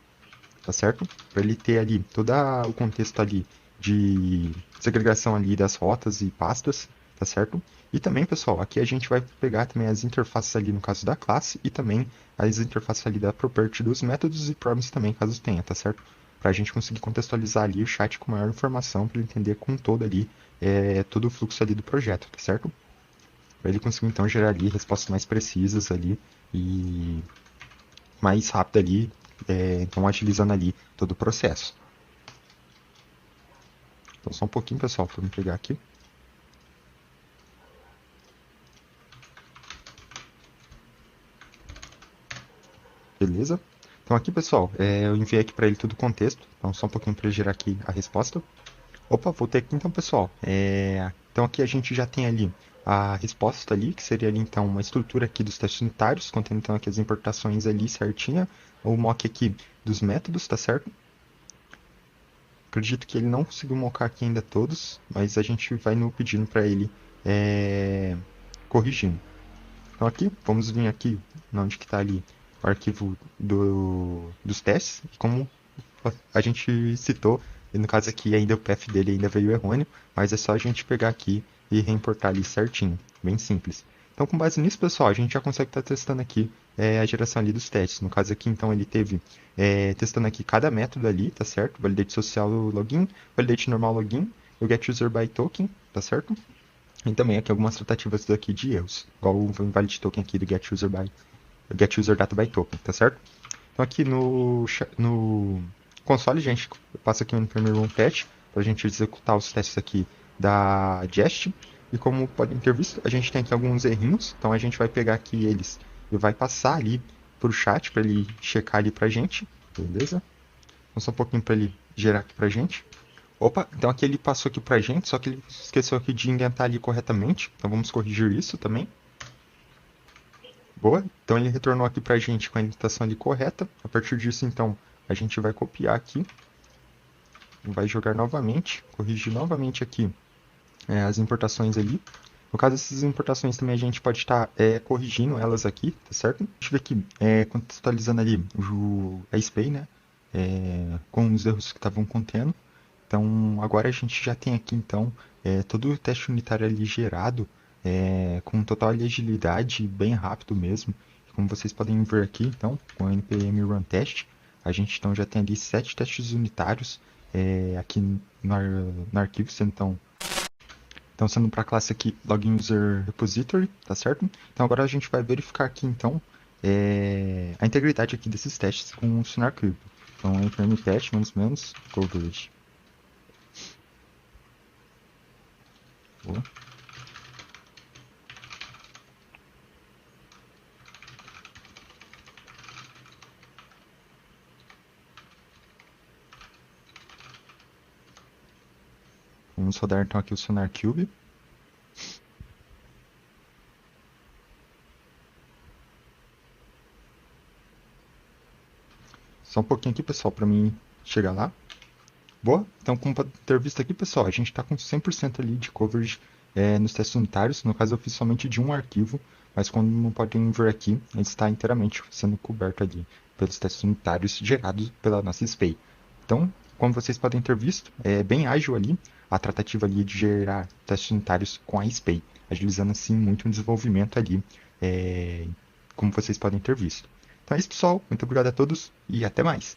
tá certo? Para ele ter ali todo o contexto ali de segregação ali das rotas e pastas, tá certo? E também, pessoal, aqui a gente vai pegar também as interfaces ali no caso da classe e também as interfaces ali da property dos métodos e promise também, caso tenha, tá certo? Para a gente conseguir contextualizar ali o chat com maior informação, para ele entender com todo ali, todo o fluxo ali do projeto, tá certo? Para ele conseguir então gerar ali respostas mais precisas ali e mais rápido ali, então agilizando ali todo o processo. Então só um pouquinho, pessoal, para me pegar aqui. Beleza? Então aqui, pessoal, eu enviei aqui para ele todo o contexto, então só um pouquinho para ele gerar aqui a resposta. Opa, voltei aqui então, pessoal. Então aqui a gente já tem ali a resposta ali, que seria ali então uma estrutura aqui dos testes unitários, contendo então aqui as importações ali certinha, o mock aqui dos métodos, tá certo? Acredito que ele não conseguiu mocar aqui ainda todos, mas a gente vai no pedindo para ele corrigindo. Então aqui, vamos vir aqui onde que está ali o arquivo dos testes, e como a gente citou, e no caso aqui ainda o path dele ainda veio errôneo, mas é só a gente pegar aqui e reimportar ali certinho, bem simples. Então com base nisso, pessoal, a gente já consegue estar testando aqui a geração ali dos testes. No caso aqui, então, ele teve testando aqui cada método ali, tá certo? Validate social login, validate normal login, o get user by token, tá certo? E também aqui algumas tratativas daqui de erros, igual o invalid token aqui do get user data by token, tá certo? Então aqui no console, a gente passa aqui no primeiro run test, para a gente executar os testes aqui da Jest. E como podem ter visto, a gente tem aqui alguns errinhos, então a gente vai pegar aqui eles e vai passar ali para o chat, para ele checar ali para a gente, beleza? Então só um pouquinho para ele gerar aqui para a gente. Opa, então aqui ele passou aqui para a gente, só que ele esqueceu aqui de indentar ali corretamente, então vamos corrigir isso também. Boa, então ele retornou aqui para a gente com a indentação ali correta. A partir disso, então, a gente vai copiar aqui, vai jogar novamente, corrigir novamente aqui as importações ali. No caso dessas importações também a gente pode estar corrigindo elas aqui, tá certo? Deixa eu ver aqui, contextualizando ali a SPay, né? Com os erros que estavam contendo. Então agora a gente já tem aqui então todo o teste unitário ali gerado, com total agilidade, bem rápido mesmo. Como vocês podem ver aqui, então, com o npm run test, a gente então já tem ali 7 testes unitários aqui no arquivo, então sendo para a classe aqui login user repository, tá certo? Então agora a gente vai verificar aqui então a integridade aqui desses testes com o SonarQube. Então npm test menos coverage. Boa. Vamos rodar então aqui o SonarQube. Só um pouquinho aqui, pessoal, para mim chegar lá. Boa, então como pode ter visto aqui, pessoal, a gente está com 100% ali de coverage nos testes unitários. No caso, eu fiz somente de um arquivo, mas como podem ver aqui, ele está inteiramente sendo coberto ali pelos testes unitários gerados pela nossa SPay. Então, como vocês podem ter visto, é bem ágil ali a tratativa ali de gerar testes unitários com a SPay, agilizando assim muito o desenvolvimento ali, como vocês podem ter visto. Então é isso, pessoal. Muito obrigado a todos e até mais.